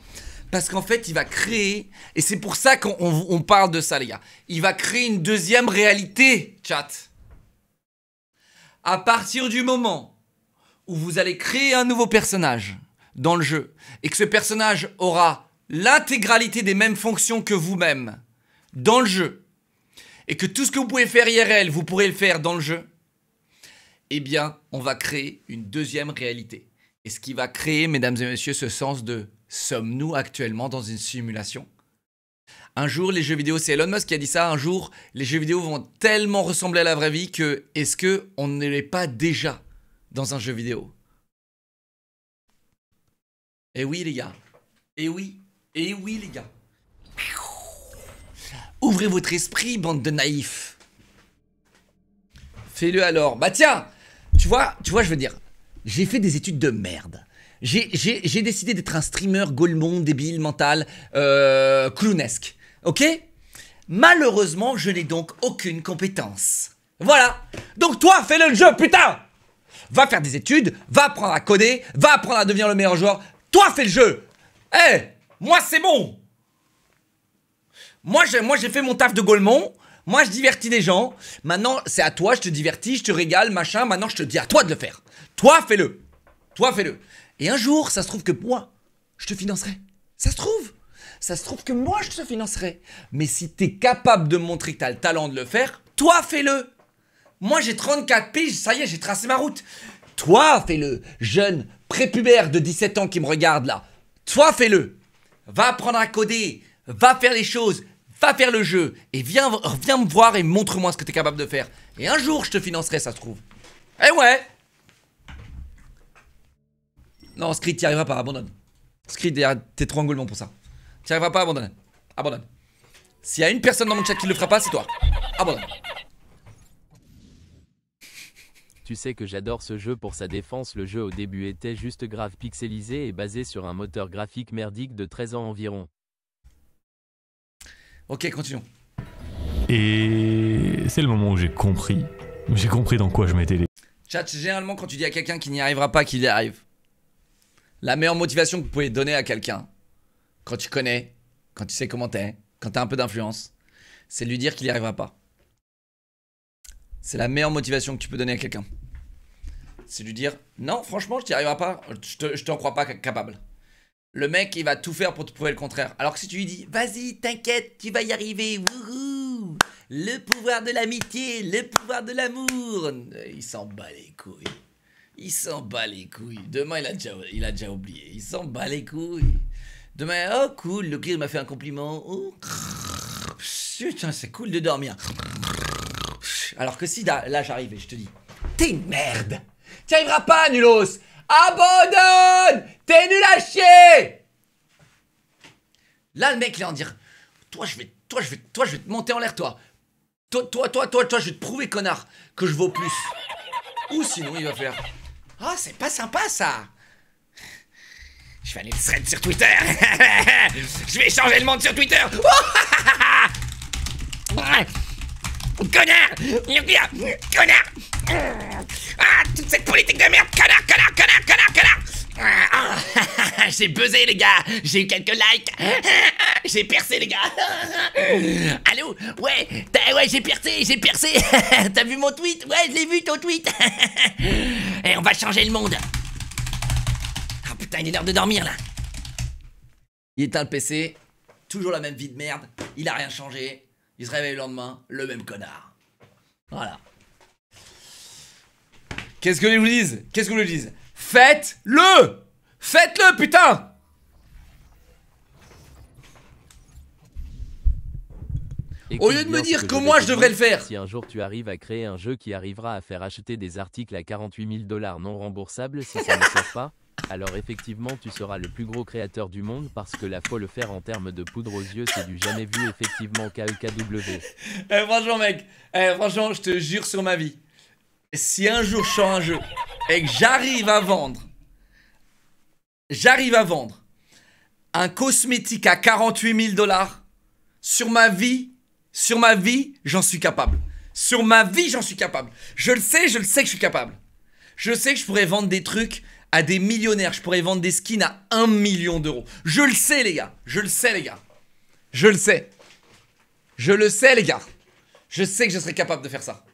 Speaker 1: Parce qu'en fait, il va créer... Et c'est pour ça qu'on parle de ça, les gars. Il va créer une deuxième réalité, chat. À partir du moment où vous allez créer un nouveau personnage dans le jeu, et que ce personnage aura... l'intégralité des mêmes fonctions que vous-même dans le jeu, et que tout ce que vous pouvez faire IRL, vous pourrez le faire dans le jeu, eh bien, on va créer une deuxième réalité. Et ce qui va créer, mesdames et messieurs, ce sens de « sommes-nous actuellement dans une simulation ?» Un jour, les jeux vidéo, c'est Elon Musk qui a dit ça, un jour, les jeux vidéo vont tellement ressembler à la vraie vie que est-ce qu'on n'est pas déjà dans un jeu vidéo? Eh oui, les gars. Eh oui. Et oui les gars. Ouvrez votre esprit, bande de naïfs. Fais-le alors. Bah tiens, tu vois, je veux dire, j'ai fait des études de merde. J'ai décidé d'être un streamer golemon, débile, mental, clownesque. Ok? Malheureusement, je n'ai donc aucune compétence. Voilà. Donc toi, fais-le le jeu, putain! Va faire des études, va apprendre à coder, va apprendre à devenir le meilleur joueur. Toi, fais le jeu. Eh! Moi, c'est bon. Moi, j'ai fait mon taf de golemon. Moi, je divertis les gens. Maintenant, c'est à toi, je te divertis, je te régale, machin. Maintenant, je te dis à toi de le faire. Toi, fais-le. Toi, fais-le. Et un jour, ça se trouve que moi, je te financerai. Ça se trouve. Ça se trouve que moi, je te financerai. Mais si t'es capable de me montrer que t'as le talent de le faire, toi, fais-le. Moi, j'ai 34 piges, ça y est, j'ai tracé ma route. Toi, fais-le. Jeune, prépubère de 17 ans qui me regarde là. Toi, fais-le. Va apprendre à coder, va faire les choses, va faire le jeu, et viens me voir et montre-moi ce que tu es capable de faire. Et un jour, je te financerai, ça se trouve. Eh ouais. Non, Screed, t'y arriveras pas, abandonne. Screed, t'es trop engolement pour ça. T'y arriveras pas, abandonne. Abandonne. S'il y a une personne dans mon chat qui le fera pas, c'est toi. Abandonne.
Speaker 3: Tu sais que j'adore ce jeu pour sa défense. Le jeu au début était juste grave pixelisé et basé sur un moteur graphique merdique de 13 ans environ.
Speaker 1: Ok, continuons.
Speaker 2: Et c'est le moment où j'ai compris. J'ai compris dans quoi je m'étais laissé.
Speaker 1: Chat, généralement, quand tu dis à quelqu'un qui n'y arrivera pas qu'il y arrive, la meilleure motivation que vous pouvez donner à quelqu'un, quand tu connais, quand tu sais comment t'es, quand t'as un peu d'influence, c'est de lui dire qu'il n'y arrivera pas. C'est la meilleure motivation que tu peux donner à quelqu'un. C'est de lui dire, non, franchement, je n'y arriverai pas, je t'en crois pas capable. Le mec, il va tout faire pour te prouver le contraire. Alors que si tu lui dis, vas-y, t'inquiète, tu vas y arriver, wouhou, le pouvoir de l'amitié, le pouvoir de l'amour, il s'en bat les couilles. Il s'en bat les couilles. Demain, il a déjà oublié. Il s'en bat les couilles. Demain, oh cool, le client m'a fait un compliment. Oh, putain, c'est cool de dormir. Alors que si là j'arrive et je te dis, t'es une merde. T'y arriveras pas, nulos. Abandonne. T'es nul à chier. Là, le mec, il va en dire, toi, je vais te monter en l'air, toi. Toi, je vais te prouver, connard, que je vaux plus. Ou sinon, il va faire, ah, c'est pas sympa, ça. Je vais aller le thread sur Twitter. Je vais changer le monde sur Twitter. Connard. Connard. Ah, toute cette politique de merde. Connard. J'ai buzzé, les gars. J'ai eu quelques likes. J'ai percé, les gars. Allô. Ouais, j'ai percé. T'as vu mon tweet? Ouais, je l'ai vu, ton tweet. Et on va changer le monde. Ah putain, il est l'heure de dormir, là. Il éteint le PC. Toujours la même vie de merde. Il a rien changé. Il se réveille le lendemain. Le même connard. Voilà. Qu'est-ce que je vous dise? Faites-le. Faites-le, putain.
Speaker 3: Écoute,
Speaker 1: au lieu de me dire que moi je devrais le faire.
Speaker 3: Si un jour tu arrives à créer un jeu qui arrivera à faire acheter des articles à 48 000 $ non remboursables si ça ne sort pas, alors effectivement tu seras le plus gros créateur du monde parce que là faut le faire en termes de poudre aux yeux, c'est du jamais vu effectivement KEKW.
Speaker 1: Franchement mec, franchement je te jure sur ma vie, si un jour je sors un jeu et que j'arrive à vendre un cosmétique à 48 000 $, sur ma vie, j'en suis capable. Sur ma vie, j'en suis capable. Je le sais que je suis capable. Je sais que je pourrais vendre des trucs à des millionnaires. Je pourrais vendre des skins à 1 million d'euros. Je le sais, les gars. Je le sais, les gars. Je le sais, les gars. Je sais que je serais capable de faire ça.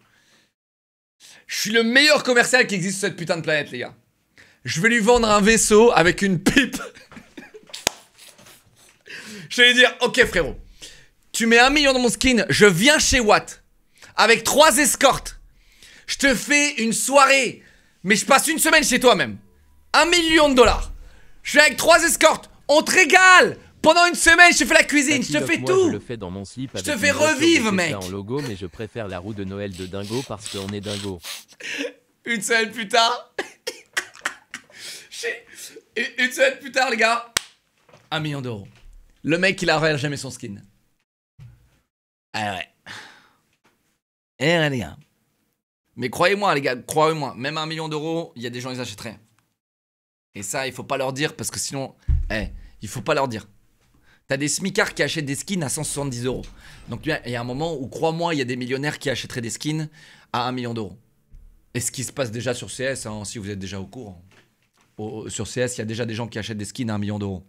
Speaker 1: Je suis le meilleur commercial qui existe sur cette putain de planète, les gars. Je vais lui vendre un vaisseau avec une pipe. Je vais lui dire, ok frérot, tu mets 1 million dans mon skin, je viens chez Watt avec 3 escortes. Je te fais une soirée, mais je passe une semaine chez toi même. 1 million $. Je viens avec 3 escortes, on te régale. Pendant une semaine, je te fais la cuisine, je te fais tout.
Speaker 3: Je le fais dans mon slip.
Speaker 1: Je te fais revivre, mec.
Speaker 3: En logo, mais je préfère la roue de Noël de Dingo parce qu'on est dingo.
Speaker 1: Une semaine plus tard. Une semaine plus tard, les gars. 1 million $. Le mec, il a jamais son skin. Ah ouais. Eh ouais, les gars. Mais croyez-moi, les gars, croyez-moi, même 1 million $, il y a des gens, ils achèteraient. Et ça, il faut pas leur dire parce que sinon, il faut pas leur dire. T'as des smicards qui achètent des skins à 170 €. Donc il y a un moment où, crois-moi, il y a des millionnaires qui achèteraient des skins à 1 million $. Et ce qui se passe déjà sur CS, hein, si vous êtes déjà au courant. Sur CS, il y a déjà des gens qui achètent des skins à 1 million $.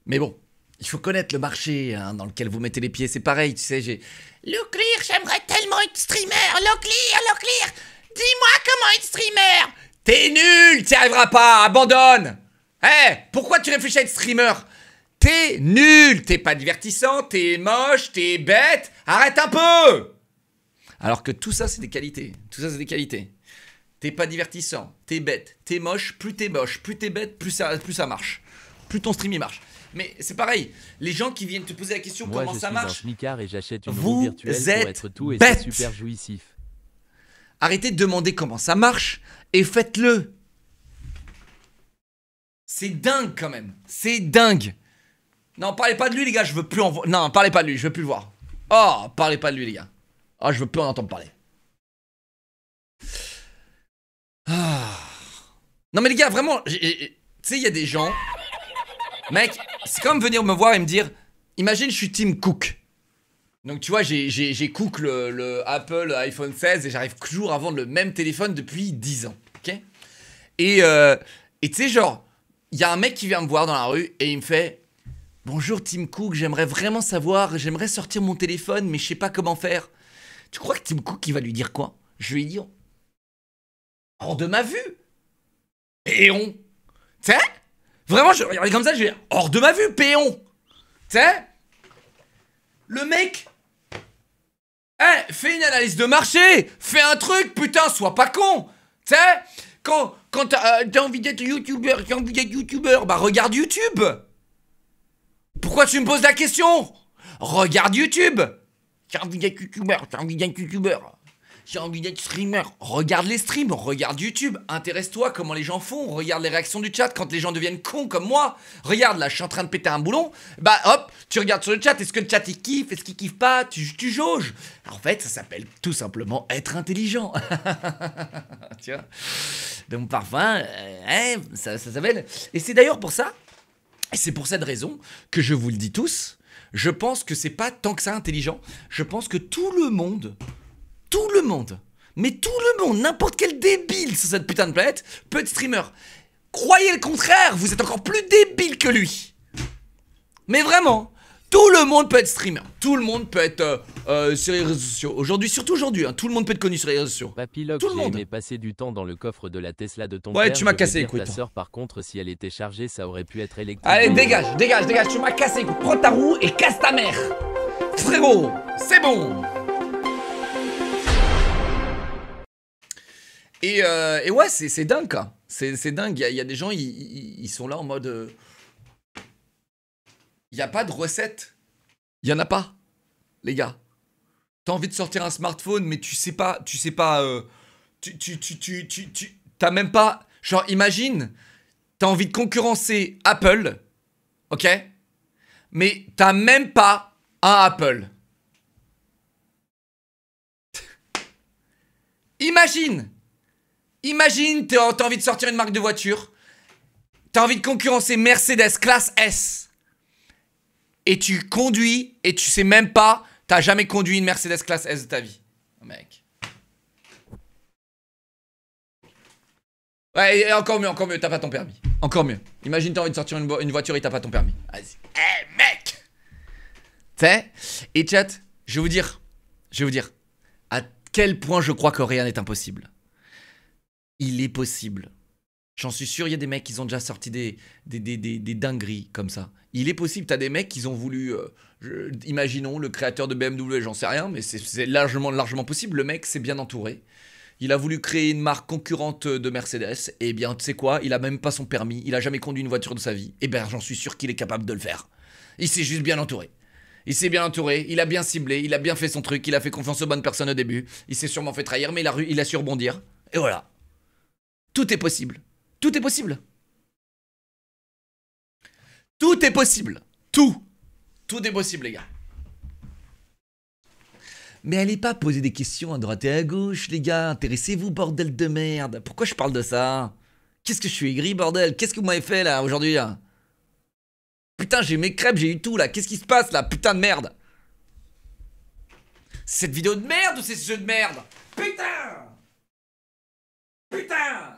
Speaker 1: Mais bon, il faut connaître le marché hein, dans lequel vous mettez les pieds. C'est pareil, tu sais, Leclerc, j'aimerais tellement être streamer. Leclerc, dis-moi comment être streamer. T'es nul, t'y arriveras pas, abandonne. Pourquoi tu réfléchis à être streamer? T'es nul, t'es pas divertissant, t'es moche, t'es bête. Arrête un peu. Alors que tout ça, c'est des qualités. T'es pas divertissant, t'es bête, t'es moche, plus t'es bête, plus ça marche. Plus ton stream il marche. Mais c'est pareil, les gens qui viennent te poser la question comment ça marche.
Speaker 3: Moi je suis un smicard et j'achète une roue virtuelle pour être tout et
Speaker 1: bête.
Speaker 3: c'est super jouissif.
Speaker 1: Arrêtez de demander comment ça marche et faites-le. C'est dingue quand même. C'est dingue. Non, parlez pas de lui les gars, je veux plus en voir. Non, parlez pas de lui, je veux plus le voir. Oh, parlez pas de lui les gars. Oh, je veux plus en entendre parler. Ah. Non mais les gars, vraiment, tu sais, il y a des gens... Mec, c'est comme venir me voir et me dire... Imagine, je suis Tim Cook. Donc tu vois, j'ai Cook le Apple iPhone 16 et j'arrive toujours à vendre le même téléphone depuis 10 ans. Ok. Et tu sais, genre, il y a un mec qui vient me voir dans la rue et il me fait... Bonjour Tim Cook, j'aimerais vraiment savoir, j'aimerais sortir mon téléphone mais je sais pas comment faire. Tu crois que Tim Cook il va lui dire quoi? Je vais lui dire... Hors de ma vue. Péon. Tu sais? Vraiment, je regardais comme ça, je vais dire... Hors de ma vue, péon. Tu sais? Le mec... fais une analyse de marché. Fais un truc, putain, sois pas con. Tu sais? Quand t'as envie d'être youtubeur, bah regarde YouTube. Pourquoi tu me poses la question? Regarde YouTube. J'ai envie d'être youtubeur, j'ai envie d'être streamer. Regarde les streams, regarde YouTube. Intéresse-toi comment les gens font. Regarde les réactions du chat quand les gens deviennent cons comme moi. Regarde, là, je suis en train de péter un boulon. Bah hop, tu regardes sur le chat. Est-ce que le chat il kiffe? Est-ce qu'il kiffe pas? Tu jauges. En fait, ça s'appelle tout simplement être intelligent. Tu vois? Donc parfois, ça s'appelle... Et c'est d'ailleurs pour ça, et c'est pour cette raison que je vous le dis tous, je pense que c'est pas tant que ça intelligent. Je pense que tout le monde, mais tout le monde, n'importe quel débile sur cette putain de planète peut être streamer. Croyez le contraire, vous êtes encore plus débile que lui. Mais vraiment, tout le monde peut être streamer. Tout le monde peut être sur les réseaux sociaux. Aujourd'hui, surtout aujourd'hui, hein, tout le monde peut être connu sur les réseaux sociaux.
Speaker 3: Papilog,
Speaker 1: tout le monde.
Speaker 3: J'ai aimé passer du temps dans le coffre de la Tesla de ton
Speaker 1: ouais,
Speaker 3: père.
Speaker 1: tu m'as cassé, écoute.
Speaker 3: Ta sœur, par contre, si elle était chargée, ça aurait pu être électrique.
Speaker 1: Allez, dégage, tu m'as cassé, écoute. Prends ta roue et casse ta mère. Frérot, c'est bon. Et ouais, c'est dingue, quoi. C'est dingue. Il y a des gens, ils sont là en mode... Il n'y a pas de recette. Il n'y en a pas, les gars. T'as envie de sortir un smartphone, mais tu sais pas... T'as même pas... Genre, imagine, t'as envie de concurrencer Apple, ok? Mais t'as même pas un Apple. Imagine, t'as envie de sortir une marque de voiture. T'as envie de concurrencer Mercedes classe S. Et tu conduis et tu sais même pas, t'as jamais conduit une Mercedes classe S de ta vie. Oh, mec. Ouais, et encore mieux, t'as pas ton permis. Encore mieux. Imagine t'as envie de sortir une voiture et t'as pas ton permis. Vas-y. Mec. Tu sais? Et chat, je vais vous dire à quel point je crois que rien n'est impossible. Il est possible. J'en suis sûr, il y a des mecs qui ont déjà sorti des dingueries comme ça. Il est possible, t'as des mecs qui ont voulu... imaginons le créateur de BMW, j'en sais rien, mais c'est largement possible. Le mec s'est bien entouré. Il a voulu créer une marque concurrente de Mercedes. Et bien, tu sais quoi? Il a même pas son permis. Il a jamais conduit une voiture de sa vie. Et ben, j'en suis sûr qu'il est capable de le faire. Il s'est juste bien entouré. Il a bien ciblé, il a bien fait son truc, il a fait confiance aux bonnes personnes au début. Il s'est sûrement fait trahir, mais il a su rebondir. Et voilà. Tout est possible. Tout est possible. Tout est possible. Tout est possible, les gars. Mais allez pas poser des questions à droite et à gauche, les gars. Intéressez-vous, bordel de merde. Pourquoi je parle de ça? Qu'est-ce que je suis aigri, bordel? Qu'est-ce que vous m'avez fait, là, aujourd'hui, là? Putain, j'ai mes crêpes, j'ai eu tout, là. Qu'est-ce qui se passe, là? Putain de merde. C'est cette vidéo de merde ou c'est ce jeu de merde? Putain! Putain!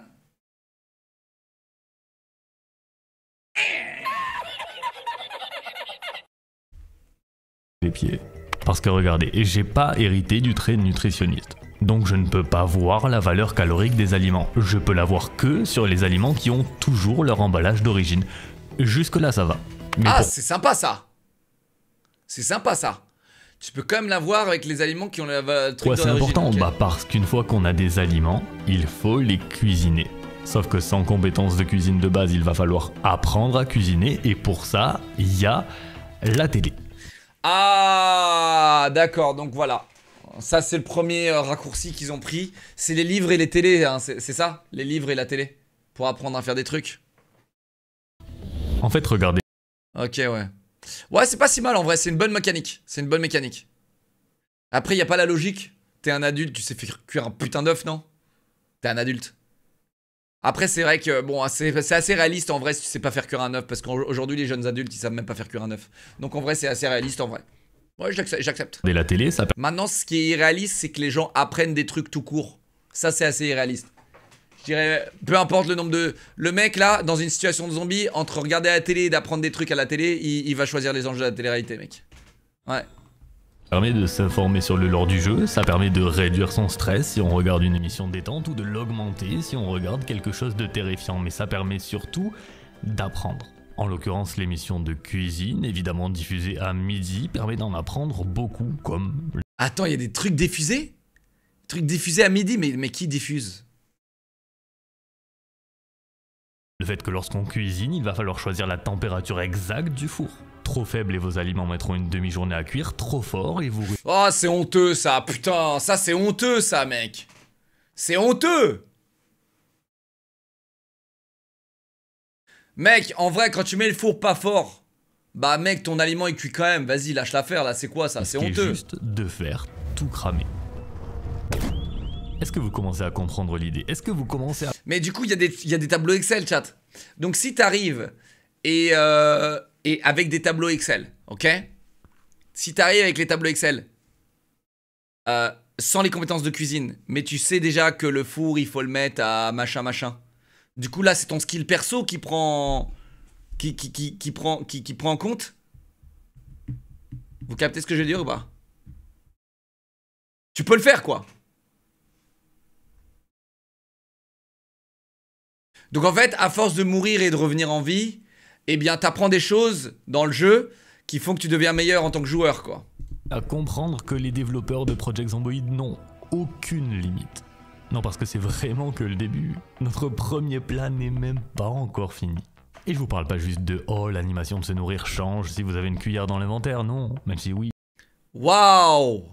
Speaker 2: Les pieds. Parce que regardez, j'ai pas hérité du trait de nutritionniste. Donc je ne peux pas voir la valeur calorique des aliments. Je peux la voir que sur les aliments qui ont toujours leur emballage d'origine. Jusque là ça va. Mais
Speaker 1: c'est sympa ça. C'est sympa ça. Tu peux quand même la voir avec les aliments qui ont le truc
Speaker 2: ouais, c'est important,
Speaker 1: okay.
Speaker 2: Bah parce qu'une fois qu'on a des aliments, il faut les cuisiner. Sauf que sans compétences de cuisine de base, il va falloir apprendre à cuisiner. Et pour ça, il y a la télé.
Speaker 1: Ah, d'accord, donc voilà. Ça, c'est le premier raccourci qu'ils ont pris. C'est les livres et les télés, hein. C'est ça? Les livres et la télé. Pour apprendre à faire des trucs.
Speaker 2: En fait, regardez.
Speaker 1: Ok, ouais. Ouais, c'est pas si mal en vrai. C'est une bonne mécanique. C'est une bonne mécanique. Après, y a pas la logique. T'es un adulte, tu sais faire cuire un putain d'œuf, non? T'es un adulte. Après, c'est vrai que, bon, c'est assez réaliste en vrai si tu sais pas faire cuire un œuf. Parce qu'aujourd'hui, les jeunes adultes, ils savent même pas faire cuire un œuf. Donc en vrai, c'est assez réaliste en vrai. Ouais, j'accepte.
Speaker 2: La télé, ça
Speaker 1: Maintenant, ce qui est irréaliste, c'est que les gens apprennent des trucs tout court. Ça, c'est assez irréaliste. Je dirais, peu importe le nombre de... Le mec, là, dans une situation de zombie, entre regarder la télé et d'apprendre des trucs à la télé, il va choisir les enjeux de la télé-réalité, mec. Ouais.
Speaker 2: permet de s'informer sur le lore du jeu, ça permet de réduire son stress si on regarde une émission de détente ou de l'augmenter si on regarde quelque chose de terrifiant, mais ça permet surtout d'apprendre. En l'occurrence, l'émission de cuisine, évidemment diffusée à midi, permet d'en apprendre beaucoup, comme...
Speaker 1: Attends, il y a des trucs diffusés? Trucs diffusés à midi, mais qui diffuse?
Speaker 2: Le fait que lorsqu'on cuisine, il va falloir choisir la température exacte du four. Trop faible et vos aliments mettront une demi-journée à cuire, trop fort et vous...
Speaker 1: Oh, c'est honteux ça, putain, ça c'est honteux ça, mec. C'est honteux. Mec, en vrai, quand tu mets le four pas fort, bah mec, ton aliment il cuit quand même, vas-y, lâche l'affaire là, c'est quoi ça? C'est honteux.
Speaker 2: Juste de faire tout cramer. Est-ce que vous commencez à comprendre l'idée? Est-ce que vous commencez à...
Speaker 1: Mais du coup, il y a des tableaux Excel, chat. Donc si t'arrives et avec des tableaux Excel, ok? Si t'arrives avec les tableaux Excel, sans les compétences de cuisine, mais tu sais déjà que le four, il faut le mettre à machin machin. Du coup, là, c'est ton skill perso qui prend... Qui prend en compte. Vous captez ce que je veux dire ou pas? Tu peux le faire, quoi. Donc en fait, à force de mourir et de revenir en vie, eh bien, t'apprends des choses dans le jeu qui font que tu deviens meilleur en tant que joueur, quoi.
Speaker 2: À comprendre que les développeurs de Project Zomboid n'ont aucune limite. Non, parce que c'est vraiment que le début. Notre premier plat n'est même pas encore fini. Et je vous parle pas juste de « Oh, l'animation de se nourrir change si vous avez une cuillère dans l'inventaire », non, même si oui.
Speaker 1: Waouh!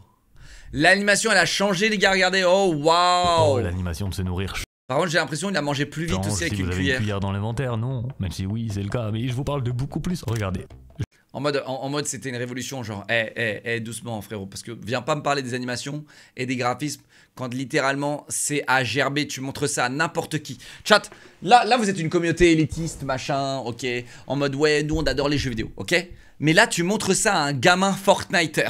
Speaker 1: L'animation, elle a changé, les gars, regardez, oh, waouh!
Speaker 2: Oh, l'animation de se nourrir change.
Speaker 1: Par contre, j'ai l'impression qu'il a mangé plus vite aussi avec
Speaker 2: si
Speaker 1: une
Speaker 2: vous avez
Speaker 1: cuillère.
Speaker 2: Une cuillère dans l'inventaire, non, même si oui, c'est le cas, mais je vous parle de beaucoup plus, regardez.
Speaker 1: En mode c'était une révolution, genre, doucement, frérot, parce que viens pas me parler des animations et des graphismes quand littéralement c'est à gerber, tu montres ça à n'importe qui. Chat, là vous êtes une communauté élitiste, machin, ok, en mode ouais, nous on adore les jeux vidéo, ok? Mais là tu montres ça à un gamin Fortniter.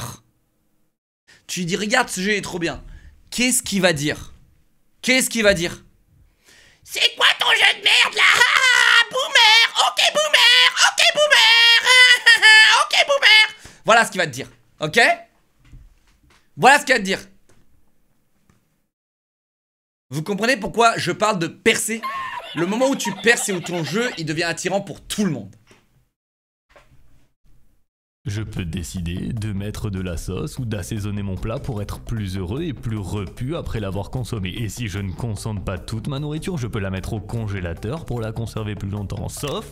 Speaker 1: Tu lui dis, regarde, ce jeu est trop bien. Qu'est-ce qu'il va dire? Qu'est-ce qu'il va dire? C'est quoi ton jeu de merde là? Ah, boomer! Ok, boomer! Ok, boomer! Ok, boomer! Voilà ce qu'il va te dire, ok? Voilà ce qu'il va te dire. Vous comprenez pourquoi je parle de percer? Le moment où tu perces et où ton jeu il devient attirant pour tout le monde.
Speaker 2: Je peux décider de mettre de la sauce ou d'assaisonner mon plat pour être plus heureux et plus repu après l'avoir consommé. Et si je ne consomme pas toute ma nourriture, je peux la mettre au congélateur pour la conserver plus longtemps. Sauf,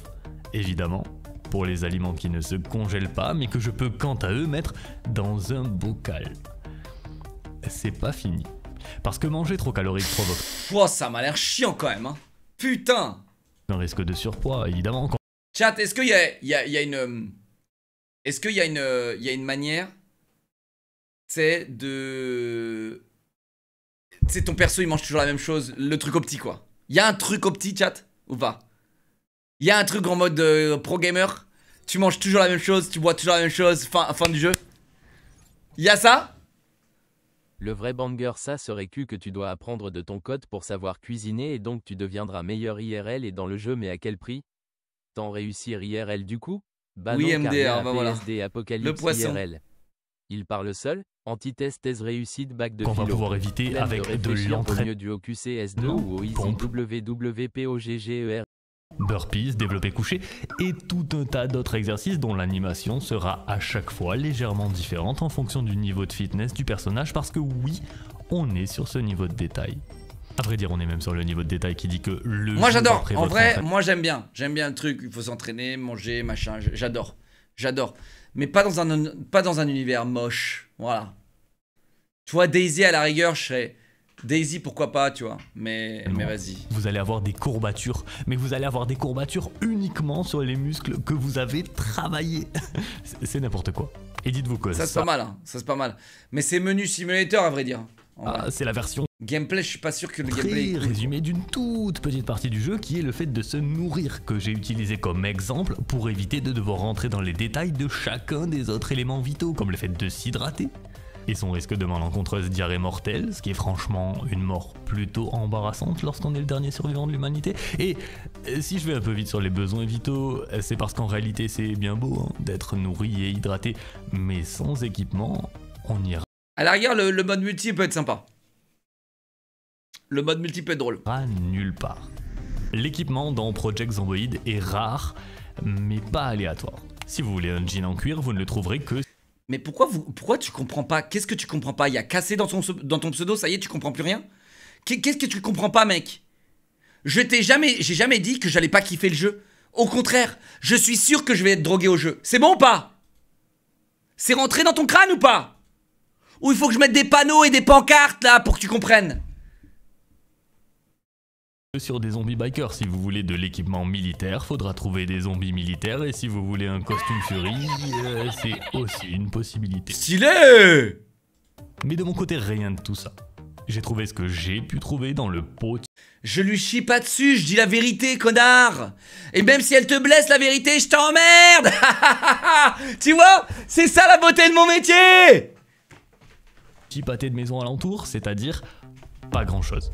Speaker 2: évidemment, pour les aliments qui ne se congèlent pas, mais que je peux quant à eux mettre dans un bocal. C'est pas fini. Parce que manger trop calorique provoque...
Speaker 1: Oh, ça m'a l'air chiant quand même, hein. Putain.
Speaker 2: Un risque de surpoids, évidemment.
Speaker 1: Chat, est-ce qu'il y a une... Est-ce qu'il y a une manière, c'est de... Tu sais, ton perso, il mange toujours la même chose, le truc au petit, quoi. Il y a un truc au petit, chat, ou pas? Il y a un truc en mode pro gamer, tu manges toujours la même chose, tu bois toujours la même chose, fin du jeu. Il y a ça?
Speaker 3: Le vrai banger, ça serait que tu dois apprendre de ton code pour savoir cuisiner et donc tu deviendras meilleur IRL et dans le jeu, mais à quel prix? Tant réussir IRL du coup? Bah
Speaker 1: oui,
Speaker 3: non,
Speaker 1: MDR, bah voilà.
Speaker 3: PSD, Apocalypse,
Speaker 1: le poisson.
Speaker 3: IRL. Il parle seul, antithèse, thèse réussite, bac de
Speaker 2: philo.
Speaker 3: philo.
Speaker 2: On va pouvoir éviter avec de l'entraînement.
Speaker 3: Au mieux du OQCS2 ou au Easy WWPOGGER.
Speaker 2: Burpees, développé couché et tout un tas d'autres exercices dont l'animation sera à chaque fois légèrement différente en fonction du niveau de fitness du personnage parce que oui, on est sur ce niveau de détail. À vrai dire, on est même sur le niveau de détail qui dit que le...
Speaker 1: Moi j'adore, en vrai, moi j'aime bien le truc, il faut s'entraîner, manger, machin, j'adore, j'adore. Mais pas dans un univers moche, voilà. Tu vois, Daisy à la rigueur, je serais... Daisy, pourquoi pas, tu vois. Mais vas-y.
Speaker 2: Vous allez avoir des courbatures, mais vous allez avoir des courbatures uniquement sur les muscles que vous avez travaillés. C'est n'importe quoi. Et dites-vous que
Speaker 1: ça c'est pas mal, hein. Ça c'est pas mal. Mais c'est menu simulator à vrai dire.
Speaker 2: C'est la version
Speaker 1: gameplay, je suis pas sûr que le
Speaker 2: très
Speaker 1: gameplay...
Speaker 2: résumé d'une toute petite partie du jeu qui est le fait de se nourrir, que j'ai utilisé comme exemple pour éviter de devoir rentrer dans les détails de chacun des autres éléments vitaux, comme le fait de s'hydrater et son risque de malencontreuse diarrhée mortelle, ce qui est franchement une mort plutôt embarrassante lorsqu'on est le dernier survivant de l'humanité. Et si je vais un peu vite sur les besoins vitaux, c'est parce qu'en réalité c'est bien beau hein, d'être nourri et hydraté, mais sans équipement, on ira
Speaker 1: à la rigueur, le mode multi peut être sympa. Le mode multi peut être drôle.
Speaker 2: Nulle part. L'équipement dans Project Zomboid est rare, mais pas aléatoire. Si vous voulez un jean en cuir, vous ne le trouverez que...
Speaker 1: Mais pourquoi tu comprends pas? Qu'est-ce que tu comprends pas? Il y a cassé dans ton pseudo, ça y est, tu comprends plus rien? Qu'est-ce que tu comprends pas, mec? J'ai jamais dit que j'allais pas kiffer le jeu. Au contraire, je suis sûr que je vais être drogué au jeu. C'est bon ou pas? C'est rentré dans ton crâne ou pas? Ou il faut que je mette des panneaux et des pancartes là pour que tu comprennes?
Speaker 2: Sur des zombies bikers, si vous voulez de l'équipement militaire, faudra trouver des zombies militaires, et si vous voulez un costume Fury, c'est aussi une possibilité.
Speaker 1: Stylé!
Speaker 2: Mais de mon côté, rien de tout ça. J'ai trouvé ce que j'ai pu trouver dans le pot.
Speaker 1: Je lui chie pas dessus, je dis la vérité, connard! Et même si elle te blesse, la vérité, je t'emmerde! Tu vois? C'est ça la beauté de mon métier!
Speaker 2: Petit pâté de maison alentour, c'est-à-dire pas grand-chose.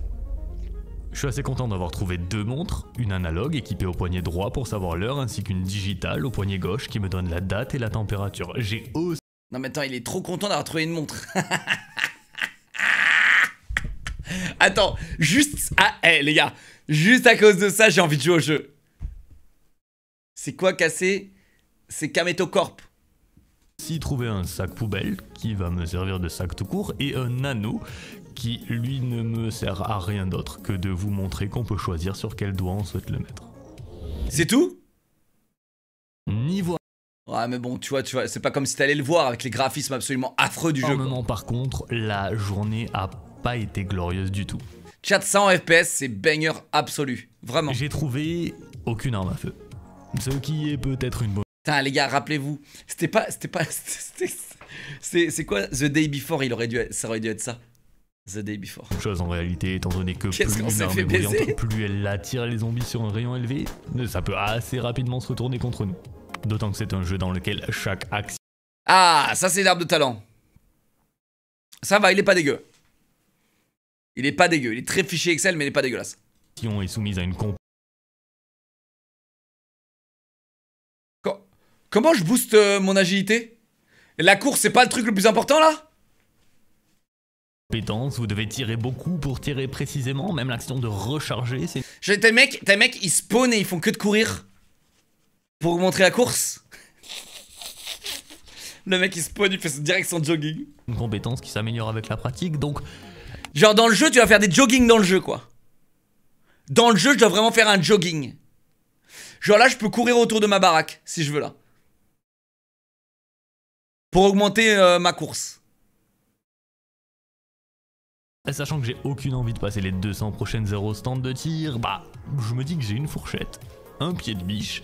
Speaker 2: Je suis assez content d'avoir trouvé 2 montres, une analogue équipée au poignet droit pour savoir l'heure ainsi qu'une digitale au poignet gauche qui me donne la date et la température. J'ai aussi...
Speaker 1: Non mais attends, il est trop content d'avoir trouvé une montre. Attends, juste... Ah, les gars, juste à cause de ça, j'ai envie de jouer au jeu. C'est quoi casser? C'est Kameto Corp.
Speaker 2: Aussi trouvé un sac poubelle qui va me servir de sac tout court et un anneau qui lui ne me sert à rien d'autre que de vous montrer qu'on peut choisir sur quel doigt on souhaite le mettre.
Speaker 1: C'est tout?
Speaker 2: Niveau...
Speaker 1: Ouais mais bon, tu vois, c'est pas comme si t'allais le voir avec les graphismes absolument affreux du jeu.
Speaker 2: Quoi. Par contre, la journée a pas été glorieuse du tout.
Speaker 1: Chat 100 FPS, c'est banger absolu, vraiment.
Speaker 2: J'ai trouvé aucune arme à feu, ce qui est peut-être une bonne...
Speaker 1: Putain les gars, rappelez-vous, c'est quoi The Day Before, ça aurait dû être ça. The Day Before.
Speaker 2: Chose en réalité, étant donné que plus une arme est bruyante, plus elle attire les zombies sur un rayon élevé, ça peut assez rapidement se retourner contre nous. D'autant que c'est un jeu dans lequel chaque action...
Speaker 1: Ah, ça c'est l'arbre de talent. Ça va, il est pas dégueu. Il est pas dégueu, il est très fichier Excel mais il est pas dégueulasse.
Speaker 2: ...est soumise à une
Speaker 1: Comment je booste mon agilité? La course c'est pas le truc le plus important là?
Speaker 2: Compétence, vous devez tirer beaucoup pour tirer précisément, même l'action de recharger, c'est...
Speaker 1: T'as le mec, ils spawnent et ils font que de courir pour vous montrer la course. Le mec il spawn, il fait direct son jogging.
Speaker 2: Une compétence qui s'améliore avec la pratique, donc...
Speaker 1: Genre dans le jeu, tu vas faire des jogging dans le jeu quoi. Dans le jeu, je dois vraiment faire un jogging. Genre là, je peux courir autour de ma baraque, si je veux là. Pour augmenter ma course.
Speaker 2: Sachant que j'ai aucune envie de passer les 200 prochaines heures au stand de tir, bah, je me dis que j'ai une fourchette, un pied de biche,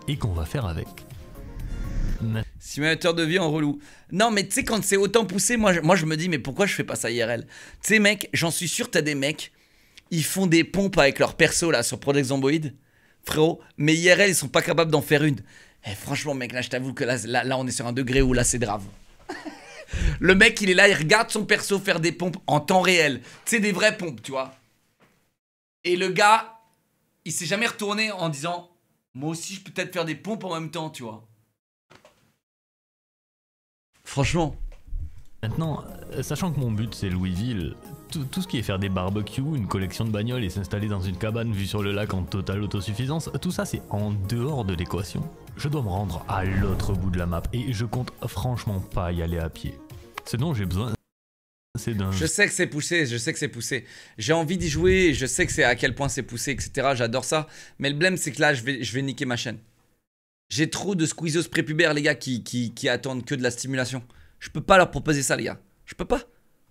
Speaker 2: et qu'on va faire avec.
Speaker 1: Simulateur de vie en relou. Non mais tu sais quand c'est autant poussé, moi je me dis mais pourquoi je fais pas ça IRL? Tu sais mec, j'en suis sûr t'as des mecs, ils font des pompes avec leur perso là sur Project Zomboid, frérot, mais IRL ils sont pas capables d'en faire une. Eh franchement mec, là je t'avoue que là on est sur un degré où là c'est grave. Le mec il est là, il regarde son perso faire des pompes en temps réel. Tu sais des vraies pompes tu vois. Et le gars, il s'est jamais retourné en disant moi aussi je peux peut-être faire des pompes en même temps tu vois. Franchement.
Speaker 2: Maintenant, sachant que mon but c'est Louisville, tout ce qui est faire des barbecues, une collection de bagnoles et s'installer dans une cabane vue sur le lac en totale autosuffisance, tout ça c'est en dehors de l'équation. Je dois me rendre à l'autre bout de la map et je compte franchement pas y aller à pied. Ce dont j'ai besoin, c'est d'un...
Speaker 1: Je sais que c'est poussé, je sais que c'est poussé. J'ai envie d'y jouer, je sais que c'est à quel point c'est poussé, etc. J'adore ça. Mais le blême c'est que là je vais niquer ma chaîne. J'ai trop de squeezos prépubères les gars qui attendent que de la stimulation. Je peux pas leur proposer ça les gars. Je peux pas.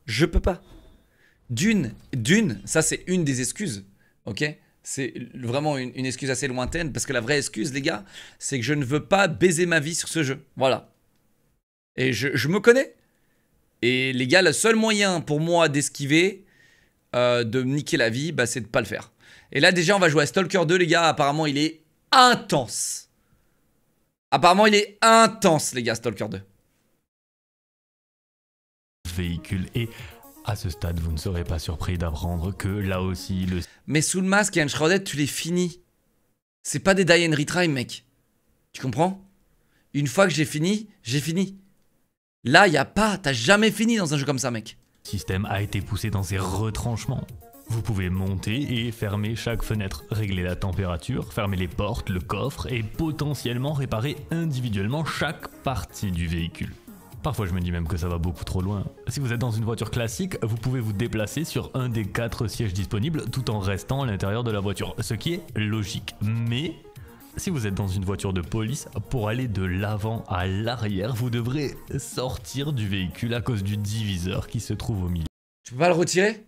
Speaker 1: Je peux pas. D'une, ça c'est une des excuses, ok? C'est vraiment une excuse assez lointaine, parce que la vraie excuse, les gars, c'est que je ne veux pas baiser ma vie sur ce jeu. Voilà. Et je me connais. Et les gars, le seul moyen pour moi d'esquiver, de me niquer la vie, bah, c'est de pas le faire. Et là déjà, on va jouer à Stalker 2, les gars. Apparemment, il est intense. Apparemment, il est intense, les gars, Stalker 2.
Speaker 2: Véhicule et à ce stade, vous ne serez pas surpris d'apprendre que là aussi le...
Speaker 1: Mais sous le masque et Unshrouded, tu les finis. C'est pas des die and retry, mec. Tu comprends? Une fois que j'ai fini, j'ai fini. Là, y a pas, t'as jamais fini dans un jeu comme ça, mec.
Speaker 2: Le système a été poussé dans ses retranchements. Vous pouvez monter et fermer chaque fenêtre, régler la température, fermer les portes, le coffre et potentiellement réparer individuellement chaque partie du véhicule. Parfois je me dis même que ça va beaucoup trop loin. Si vous êtes dans une voiture classique, vous pouvez vous déplacer sur un des 4 sièges disponibles tout en restant à l'intérieur de la voiture, ce qui est logique. Mais si vous êtes dans une voiture de police, pour aller de l'avant à l'arrière, vous devrez sortir du véhicule à cause du diviseur qui se trouve au milieu.
Speaker 1: Tu peux pas le retirer?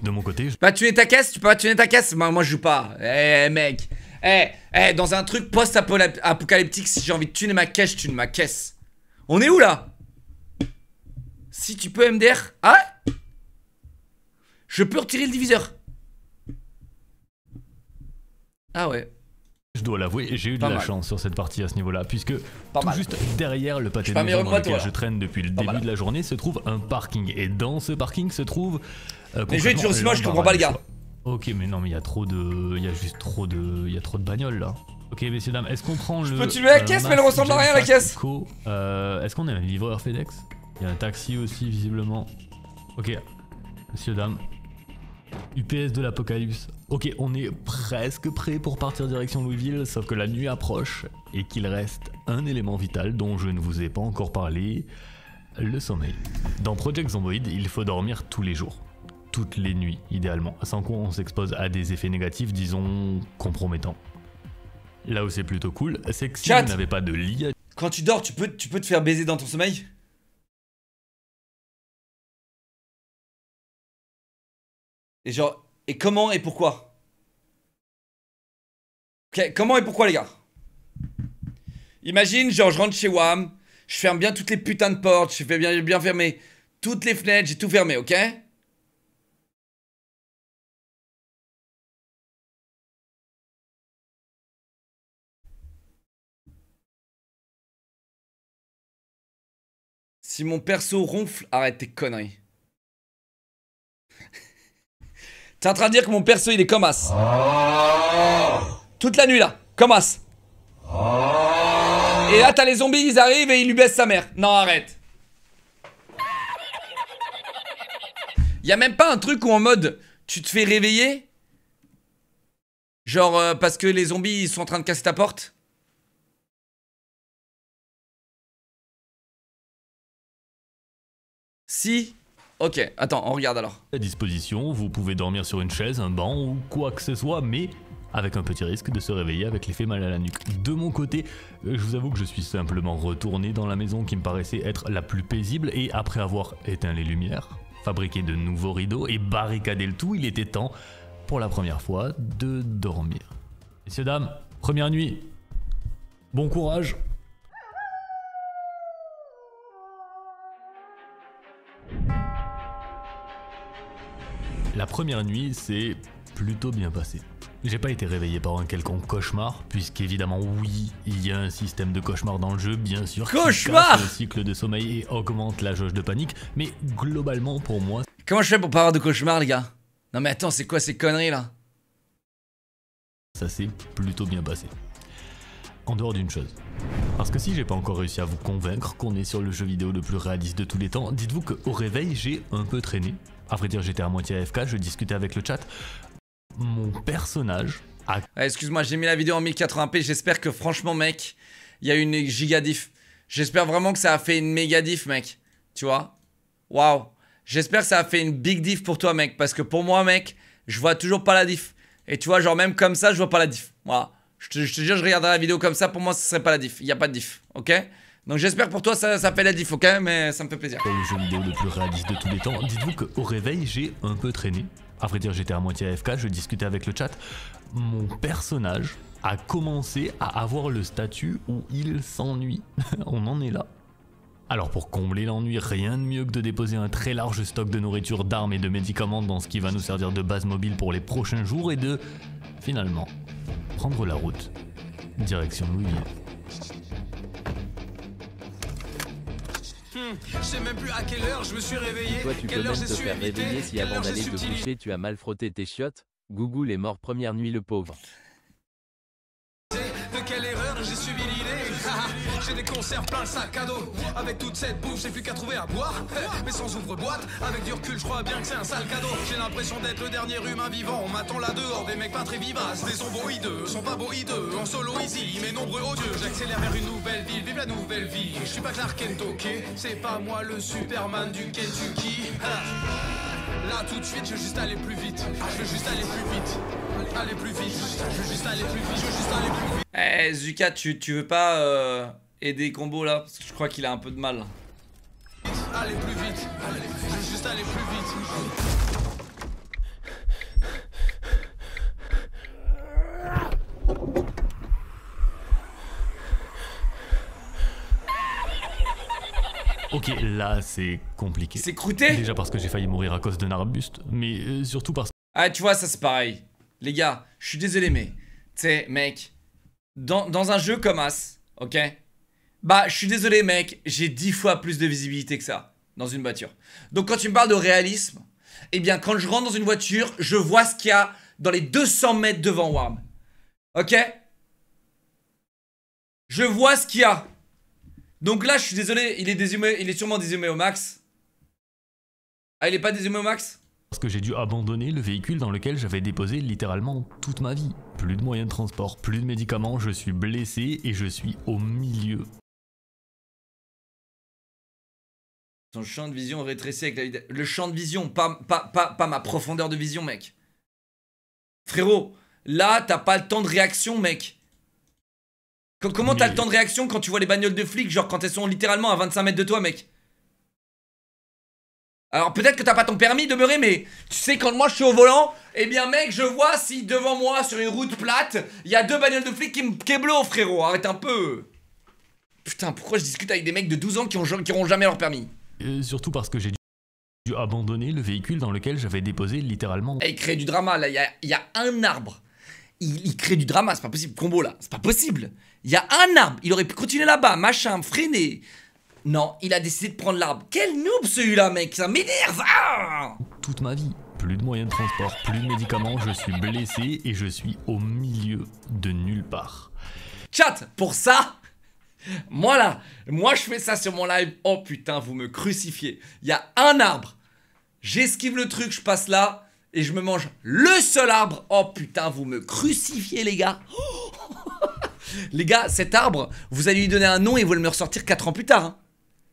Speaker 2: De mon côté,
Speaker 1: Tu peux pas tuner ta caisse? Tu peux pas tuner ta caisse? Moi je joue pas. Mec. Dans un truc post-apocalyptique, si j'ai envie de tuner ma caisse, je tune ma caisse. On est où là? Si tu peux MDR. Ah ouais? Je peux retirer le diviseur. Ah ouais.
Speaker 2: Je dois l'avouer, j'ai eu de la chance sur cette partie à ce niveau-là, puisque tout juste derrière le pâté de
Speaker 1: pas
Speaker 2: maison dans lequel
Speaker 1: toi,
Speaker 2: je traîne depuis le début de la journée se trouve un parking. Et dans ce parking se trouve...
Speaker 1: les jeux toujours aussi moche, je comprends pas les gars.
Speaker 2: Ok, mais non, mais il y a trop de... Il y a juste trop de... Il y a trop de bagnoles là. Ok, messieurs, dames, est-ce qu'on prend le...
Speaker 1: Je peux tuer la caisse, mais elle ressemble à rien la caisse.
Speaker 2: Est-ce qu'on a un livreur FedEx? Il y a un taxi aussi, visiblement. Ok, messieurs, dames. UPS de l'apocalypse. Ok, on est presque prêt pour partir direction Louisville, sauf que la nuit approche et qu'il reste un élément vital dont je ne vous ai pas encore parlé, le sommeil. Dans Project Zomboid, il faut dormir tous les jours. Toutes les nuits, idéalement, sans quoi on s'expose à des effets négatifs, disons, compromettants. Là où c'est plutôt cool, c'est que si vous n'avez pas de lit...
Speaker 1: Quand tu dors, tu peux te faire baiser dans ton sommeil? Et genre, et comment et pourquoi? Ok, comment et pourquoi les gars? Imagine, genre je rentre chez WAM, je ferme bien toutes les putains de portes, je fais bien fermer toutes les fenêtres, j'ai tout fermé, ok? Si mon perso ronfle, arrête tes conneries. T'es en train de dire que mon perso il est comme as. Toute la nuit là, comme as. Et là t'as les zombies, ils arrivent et ils lui baissent sa mère. Non, arrête. Y'a même pas un truc où en mode tu te fais réveiller, genre parce que les zombies ils sont en train de casser ta porte. Si. Ok, attends, on regarde alors.
Speaker 2: À disposition, vous pouvez dormir sur une chaise, un banc ou quoi que ce soit, mais avec un petit risque de se réveiller avec l'effet mal à la nuque. De mon côté, je vous avoue que je suis simplement retourné dans la maison qui me paraissait être la plus paisible et après avoir éteint les lumières, fabriqué de nouveaux rideaux et barricadé le tout, il était temps, pour la première fois, de dormir. Messieurs, dames, première nuit. Bon courage. La première nuit s'est plutôt bien passée. J'ai pas été réveillé par un quelconque cauchemar, puisqu'évidemment oui, il y a un système de cauchemar dans le jeu, bien sûr,
Speaker 1: qui
Speaker 2: casse le cycle de sommeil et augmente la jauge de panique, mais globalement pour moi...
Speaker 1: Comment je fais pour pas avoir de cauchemar les gars? Non mais attends, c'est quoi ces conneries là?
Speaker 2: Ça s'est plutôt bien passé. En dehors d'une chose. Parce que si j'ai pas encore réussi à vous convaincre qu'on est sur le jeu vidéo le plus réaliste de tous les temps, dites-vous qu'au réveil j'ai un peu traîné. À vrai dire, j'étais à moitié AFK, je discutais avec le chat. Mon personnage a...
Speaker 1: Excuse-moi, j'ai mis la vidéo en 1080p, j'espère que franchement mec, il y a une giga diff. J'espère vraiment que ça a fait une méga diff mec, tu vois. Waouh. J'espère que ça a fait une big diff pour toi mec, parce que pour moi mec, je vois toujours pas la diff. Et tu vois, genre même comme ça, je vois pas la diff. Voilà. Je te jure, je regarderai la vidéo comme ça, pour moi ce serait pas la diff, il y a pas de diff, ok? Donc j'espère pour toi ça fait la diff, ok? Mais ça me fait plaisir.
Speaker 2: Le jeu vidéo le plus réaliste de tous les temps. Dites-vous qu'au réveil, j'ai un peu traîné. À vrai dire, j'étais à moitié AFK, je discutais avec le chat. Mon personnage a commencé à avoir le statut où il s'ennuie. On en est là. Alors pour combler l'ennui, rien de mieux que de déposer un très large stock de nourriture, d'armes et de médicaments dans ce qui va nous servir de base mobile pour les prochains jours et de, finalement, prendre la route. Direction Louisville.
Speaker 4: Je sais même plus à quelle heure je me suis réveillé.
Speaker 3: Toi tu peux même te faire réveiller si avant d'aller te coucher tu as mal frotté tes chiottes. Gougoul est mort première nuit le pauvre.
Speaker 4: De quelle erreur j'ai suivi l'idée. J'ai des conserves plein le sac à dos. Avec toute cette bouffe j'ai plus qu'à trouver à boire. Mais sans ouvre-boîte, avec du recul je crois bien que c'est un sale cadeau. J'ai l'impression d'être le dernier humain vivant. On m'attend là dehors, des mecs pas très vivaces. Des ombres hideux, sont pas beaux hideux. En solo easy, mais nombreux odieux. J'accélère vers une nouvelle ville, vive la nouvelle vie. Je suis pas Clark Kent, ok. C'est pas moi le Superman du Kentucky. Là tout de suite je veux juste aller plus vite. Je veux juste aller plus vite. Aller plus vite. Je veux juste aller plus vite. Je veux juste aller plus vite.
Speaker 1: Eh Zuka, tu veux pas aider Combo là? Parce que je crois qu'il a un peu de mal.
Speaker 4: Aller plus vite. Je veux juste aller plus vite.
Speaker 2: Ok, là c'est compliqué.
Speaker 1: C'est croûté?
Speaker 2: Déjà parce que j'ai failli mourir à cause d'un arbuste, mais surtout parce que...
Speaker 1: Ah tu vois ça c'est pareil. Les gars, je suis désolé mais... Tu sais mec, dans un jeu comme As, ok? Bah je suis désolé mec, j'ai 10 fois plus de visibilité que ça dans une voiture. Donc quand tu me parles de réalisme, eh bien quand je rentre dans une voiture, je vois ce qu'il y a dans les 200 mètres devant Warm. Ok? Je vois ce qu'il y a. Donc là je suis désolé, il est sûrement dézoomé au max. Ah il est pas dézoomé au max?
Speaker 2: Parce que j'ai dû abandonner le véhicule dans lequel j'avais déposé littéralement toute ma vie. Plus de moyens de transport, plus de médicaments, je suis blessé et je suis au milieu.
Speaker 1: Ton champ de vision rétréci avec la vitesse. Le champ de vision, pas ma profondeur de vision, mec. Frérot, là, t'as pas le temps de réaction, mec. Comment t'as le temps de réaction quand tu vois les bagnoles de flics, genre quand elles sont littéralement à 25 mètres de toi, mec? Alors peut-être que t'as pas ton permis demeurer, mais tu sais quand moi je suis au volant, eh bien mec je vois si devant moi sur une route plate, il y a 2 bagnoles de flics qui me keblo frérot, arrête un peu. Putain pourquoi je discute avec des mecs de 12 ans qui auront jamais leur permis?
Speaker 2: Surtout parce que j'ai dû abandonner le véhicule dans lequel j'avais déposé littéralement...
Speaker 1: Il crée du drama là, il y a un arbre. Il crée du drama, c'est pas possible, Combo là, c'est pas possible. Il y a un arbre, il aurait pu continuer là-bas, machin, freiner. Non, il a décidé de prendre l'arbre. Quel noob celui-là, mec, ça m'énerve. Ah
Speaker 2: toute ma vie. Plus de moyens de transport, plus de médicaments, je suis blessé et je suis au milieu de nulle part.
Speaker 1: Chat, pour ça, moi je fais ça sur mon live. Oh putain, vous me crucifiez. Il y a un arbre. J'esquive le truc, je passe là et je me mange le seul arbre. Oh putain, vous me crucifiez, les gars. Les gars, cet arbre, vous allez lui donner un nom et vous allez me ressortir 4 ans plus tard.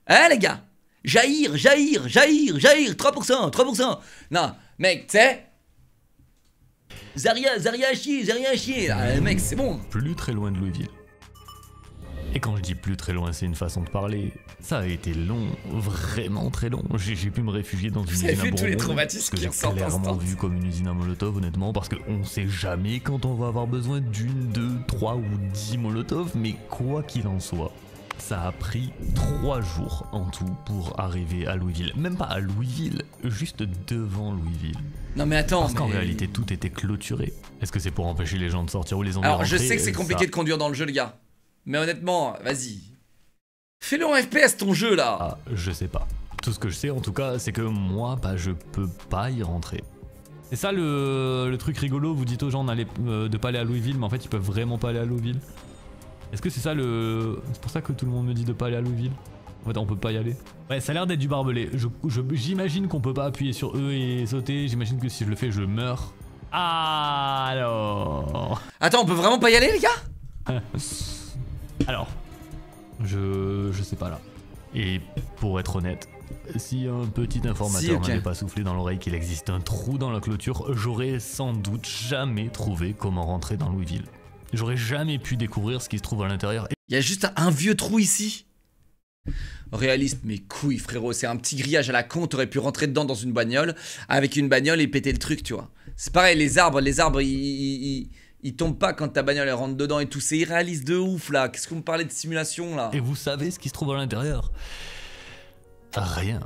Speaker 1: Hein les gars? Jaillir, 3%. Non, mec, tu sais. Zaria à chier. Ah, mec, c'est bon.
Speaker 2: Plus très loin de Louisville. Et quand je dis plus très loin, c'est une façon de parler. Ça a été long, vraiment très long. J'ai pu me réfugier dans une usine à bonbons.
Speaker 1: Tous les traumatismes
Speaker 2: que j'ai clairement vu comme une usine à Molotov, honnêtement, parce qu'on sait jamais quand on va avoir besoin d'une, 2, 3 ou 10 Molotov, mais quoi qu'il en soit. Ça a pris 3 jours en tout pour arriver à Louisville. Même pas à Louisville, juste devant Louisville.
Speaker 1: Non mais attends,
Speaker 2: parce qu'en réalité tout était clôturé. Est-ce que c'est pour empêcher les gens de sortir ou les envoyer rentrer?
Speaker 1: Alors je sais que c'est compliqué de conduire dans le jeu les gars. Mais honnêtement, vas-y. Fais-le en FPS ton jeu là.
Speaker 2: Ah, je sais pas. Tout ce que je sais en tout cas, c'est que moi, bah je peux pas y rentrer. C'est ça le truc rigolo, vous dites aux gens de pas aller à Louisville, mais en fait ils peuvent vraiment pas aller à Louisville. Est-ce que c'est ça le... C'est pour ça que tout le monde me dit de pas aller à Louisville? En fait on peut pas y aller. Ouais, ça a l'air d'être du barbelé. J'imagine qu'on peut pas appuyer sur E et sauter, j'imagine que si je le fais je meurs. Alors...
Speaker 1: Attends, on peut vraiment pas y aller les gars?
Speaker 2: Alors... Je sais pas là. Et pour être honnête, si un petit informateur m'avait pas soufflé dans l'oreille qu'il existe un trou dans la clôture, j'aurais sans doute jamais trouvé comment rentrer dans Louisville. J'aurais jamais pu découvrir ce qui se trouve à l'intérieur.
Speaker 1: Il y a juste un vieux trou ici. Réaliste, mais couille, frérot. C'est un petit grillage à la con. T'aurais pu rentrer dedans dans une bagnole, avec une bagnole et péter le truc, tu vois. C'est pareil, les arbres, ils tombent pas quand ta bagnole elle rentre dedans et tout. C'est irréaliste de ouf, là. Qu'est-ce qu'on me parlait de simulation, là?
Speaker 2: Et vous savez ce qui se trouve à l'intérieur? Rien.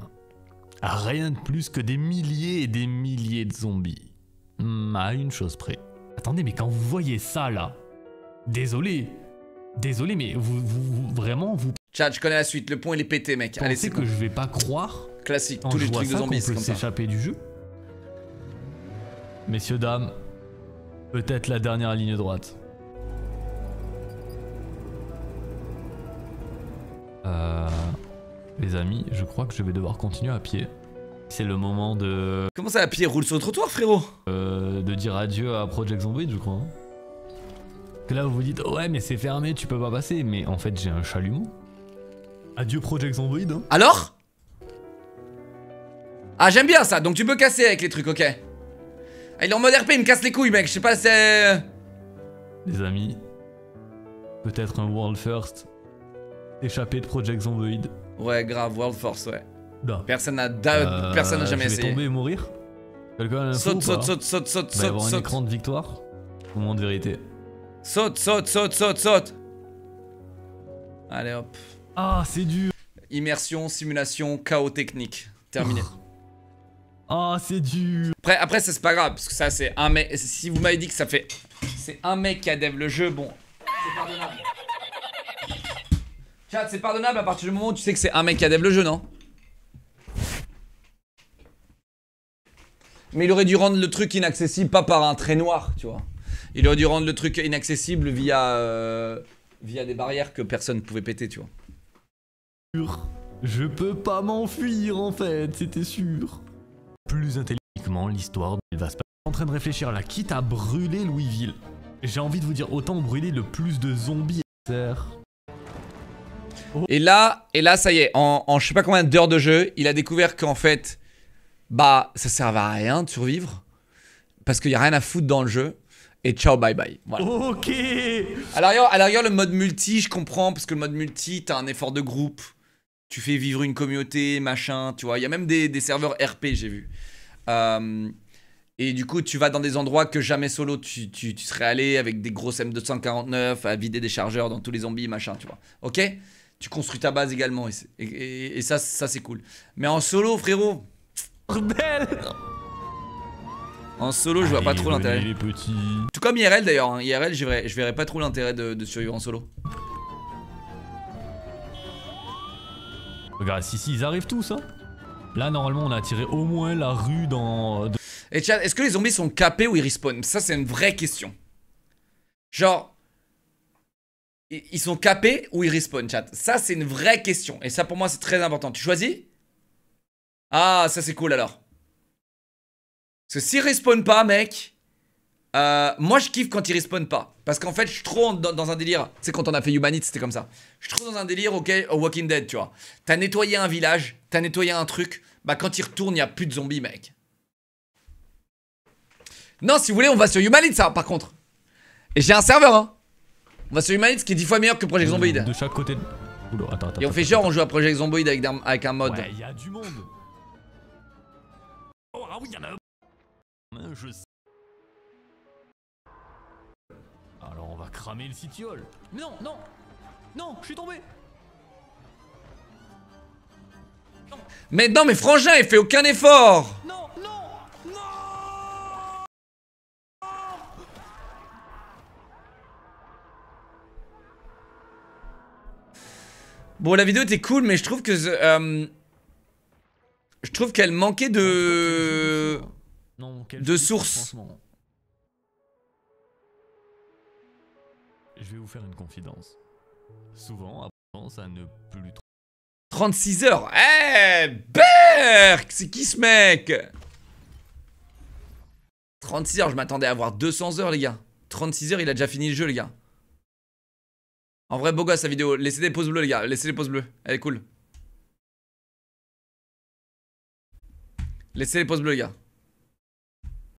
Speaker 2: Rien de plus que des milliers et des milliers de zombies. À une chose près. Attendez, mais quand vous voyez ça, là... Désolé, mais vous vraiment, vous...
Speaker 1: Chat, je connais la suite. Le pont, il est pété, mec. Allez, c'est
Speaker 2: que je vais pas croire...
Speaker 1: Classique, tous les trucs de zombies, c'est comme ça.
Speaker 2: S'échapper du jeu. Messieurs, dames, peut-être la dernière ligne droite. Les amis, je crois que je vais devoir continuer à pied. C'est le moment de...
Speaker 1: Comment ça à pied? Roule sur le trottoir, frérot?
Speaker 2: De dire adieu à Project Zomboid, je crois. Hein. Que là, vous vous dites, ouais, mais c'est fermé, tu peux pas passer. Mais en fait, j'ai un chalumeau. Adieu Project Zomboid. Hein.
Speaker 1: Alors? Ah, j'aime bien ça, donc tu peux casser avec les trucs, ok. Ah, il est en mode RP, il me casse les couilles, mec, je sais pas, c'est...
Speaker 2: Les amis, peut-être un World First. Échappé de Project Zomboid.
Speaker 1: Ouais, grave, World Force, ouais.
Speaker 2: Non.
Speaker 1: Personne n'a jamais essayé.
Speaker 2: Je vais tomber et mourir. Quelqu'un a
Speaker 1: saute,
Speaker 2: saute,
Speaker 1: saute,
Speaker 2: va y avoir un écran de victoire. Moment de vérité.
Speaker 1: Saute. Allez, hop.
Speaker 2: Ah, c'est dur.
Speaker 1: Immersion, simulation, chaos technique. Terminé.
Speaker 2: Ah, c'est dur.
Speaker 1: Après ça c'est pas grave, parce que ça c'est un mec... Si vous m'avez dit que ça fait... C'est un mec qui a dev le jeu, bon... C'est pardonnable. Chat, c'est pardonnable à partir du moment où tu sais que c'est un mec qui a dev le jeu, non? Mais il aurait dû rendre le truc inaccessible, pas par un trait noir, tu vois. Il aurait dû rendre le truc inaccessible via des barrières que personne ne pouvait péter, tu vois.
Speaker 2: Je peux pas m'enfuir en fait, c'était sûr. Plus intelligemment, l'histoire, il va se passer. En train de réfléchir là, quitte à brûler Louisville. J'ai envie de vous dire, autant brûler le plus de zombies à
Speaker 1: oh. Et là, ça y est, en je sais pas combien d'heures de jeu, il a découvert qu'en fait, bah, ça servait à rien de survivre. Parce qu'il y a rien à foutre dans le jeu. Et ciao, bye bye. Voilà.
Speaker 2: Ok.
Speaker 1: À l'arrière, le mode multi, je comprends, parce que le mode multi, t'as un effort de groupe. Tu fais vivre une communauté, machin, tu vois. Il y a même des serveurs RP, j'ai vu. Et du coup, tu vas dans des endroits que jamais solo tu serais allé avec des grosses M249 à vider des chargeurs dans tous les zombies, machin, tu vois. Ok? Tu construis ta base également. Et ça c'est cool. Mais en solo, frérot.
Speaker 2: Belle.
Speaker 1: En solo, je vois pas trop l'intérêt. Tout comme IRL d'ailleurs. Hein. IRL, je verrais pas trop l'intérêt de survivre en solo.
Speaker 2: Regarde, si ils arrivent tous, hein. Là, normalement, on a tiré au moins la rue dans...
Speaker 1: Et chat, est-ce que les zombies sont capés ou ils respawnent? Ça, c'est une vraie question. Genre... Ils sont capés ou ils respawnent, chat? Ça, c'est une vraie question. Et ça, pour moi, c'est très important. Tu choisis? Ah, ça, c'est cool, alors. Parce que s'ils respawnent pas, mec... moi, je kiffe quand ils respawnent pas. Parce qu'en fait, je suis trop dans un délire. Tu sais, quand on a fait Humanity, c'était comme ça. Je suis trop dans un délire, ok, au Walking Dead, tu vois. T'as nettoyé un village, t'as nettoyé un truc. Bah, quand ils retournent, il n'y a plus de zombies, mec. Non, si vous voulez, on va sur Humanity, ça, par contre. Et j'ai un serveur, hein. On va sur Humanity, qui est 10 fois meilleur que Project Zomboid.
Speaker 2: De chaque côté. Oula, attends.
Speaker 1: Et on fait genre, on joue à Project Zomboid avec un mode.
Speaker 2: Ouais, il y a du monde. Oh, ah oui, il y en a un. Je sais. Alors on va cramer le sitiole. Non, je suis tombé.
Speaker 1: Non. Mais non, mais Frangin, il fait aucun effort.
Speaker 2: Non.
Speaker 1: Bon, la vidéo était cool, mais je trouve que je trouve qu'elle manquait de sources.
Speaker 2: Je vais vous faire une confidence. Souvent, avant, ça ne plus trop.
Speaker 1: 36 heures. Eh, Berk, c'est qui ce mec? 36 heures, je m'attendais à avoir 200 heures, les gars. 36 heures, il a déjà fini le jeu, les gars. En vrai, beau gosse, sa vidéo. Laissez des pouces bleus, les gars. Laissez des pouces bleus. Elle est cool. Laissez les pouces bleus, les gars.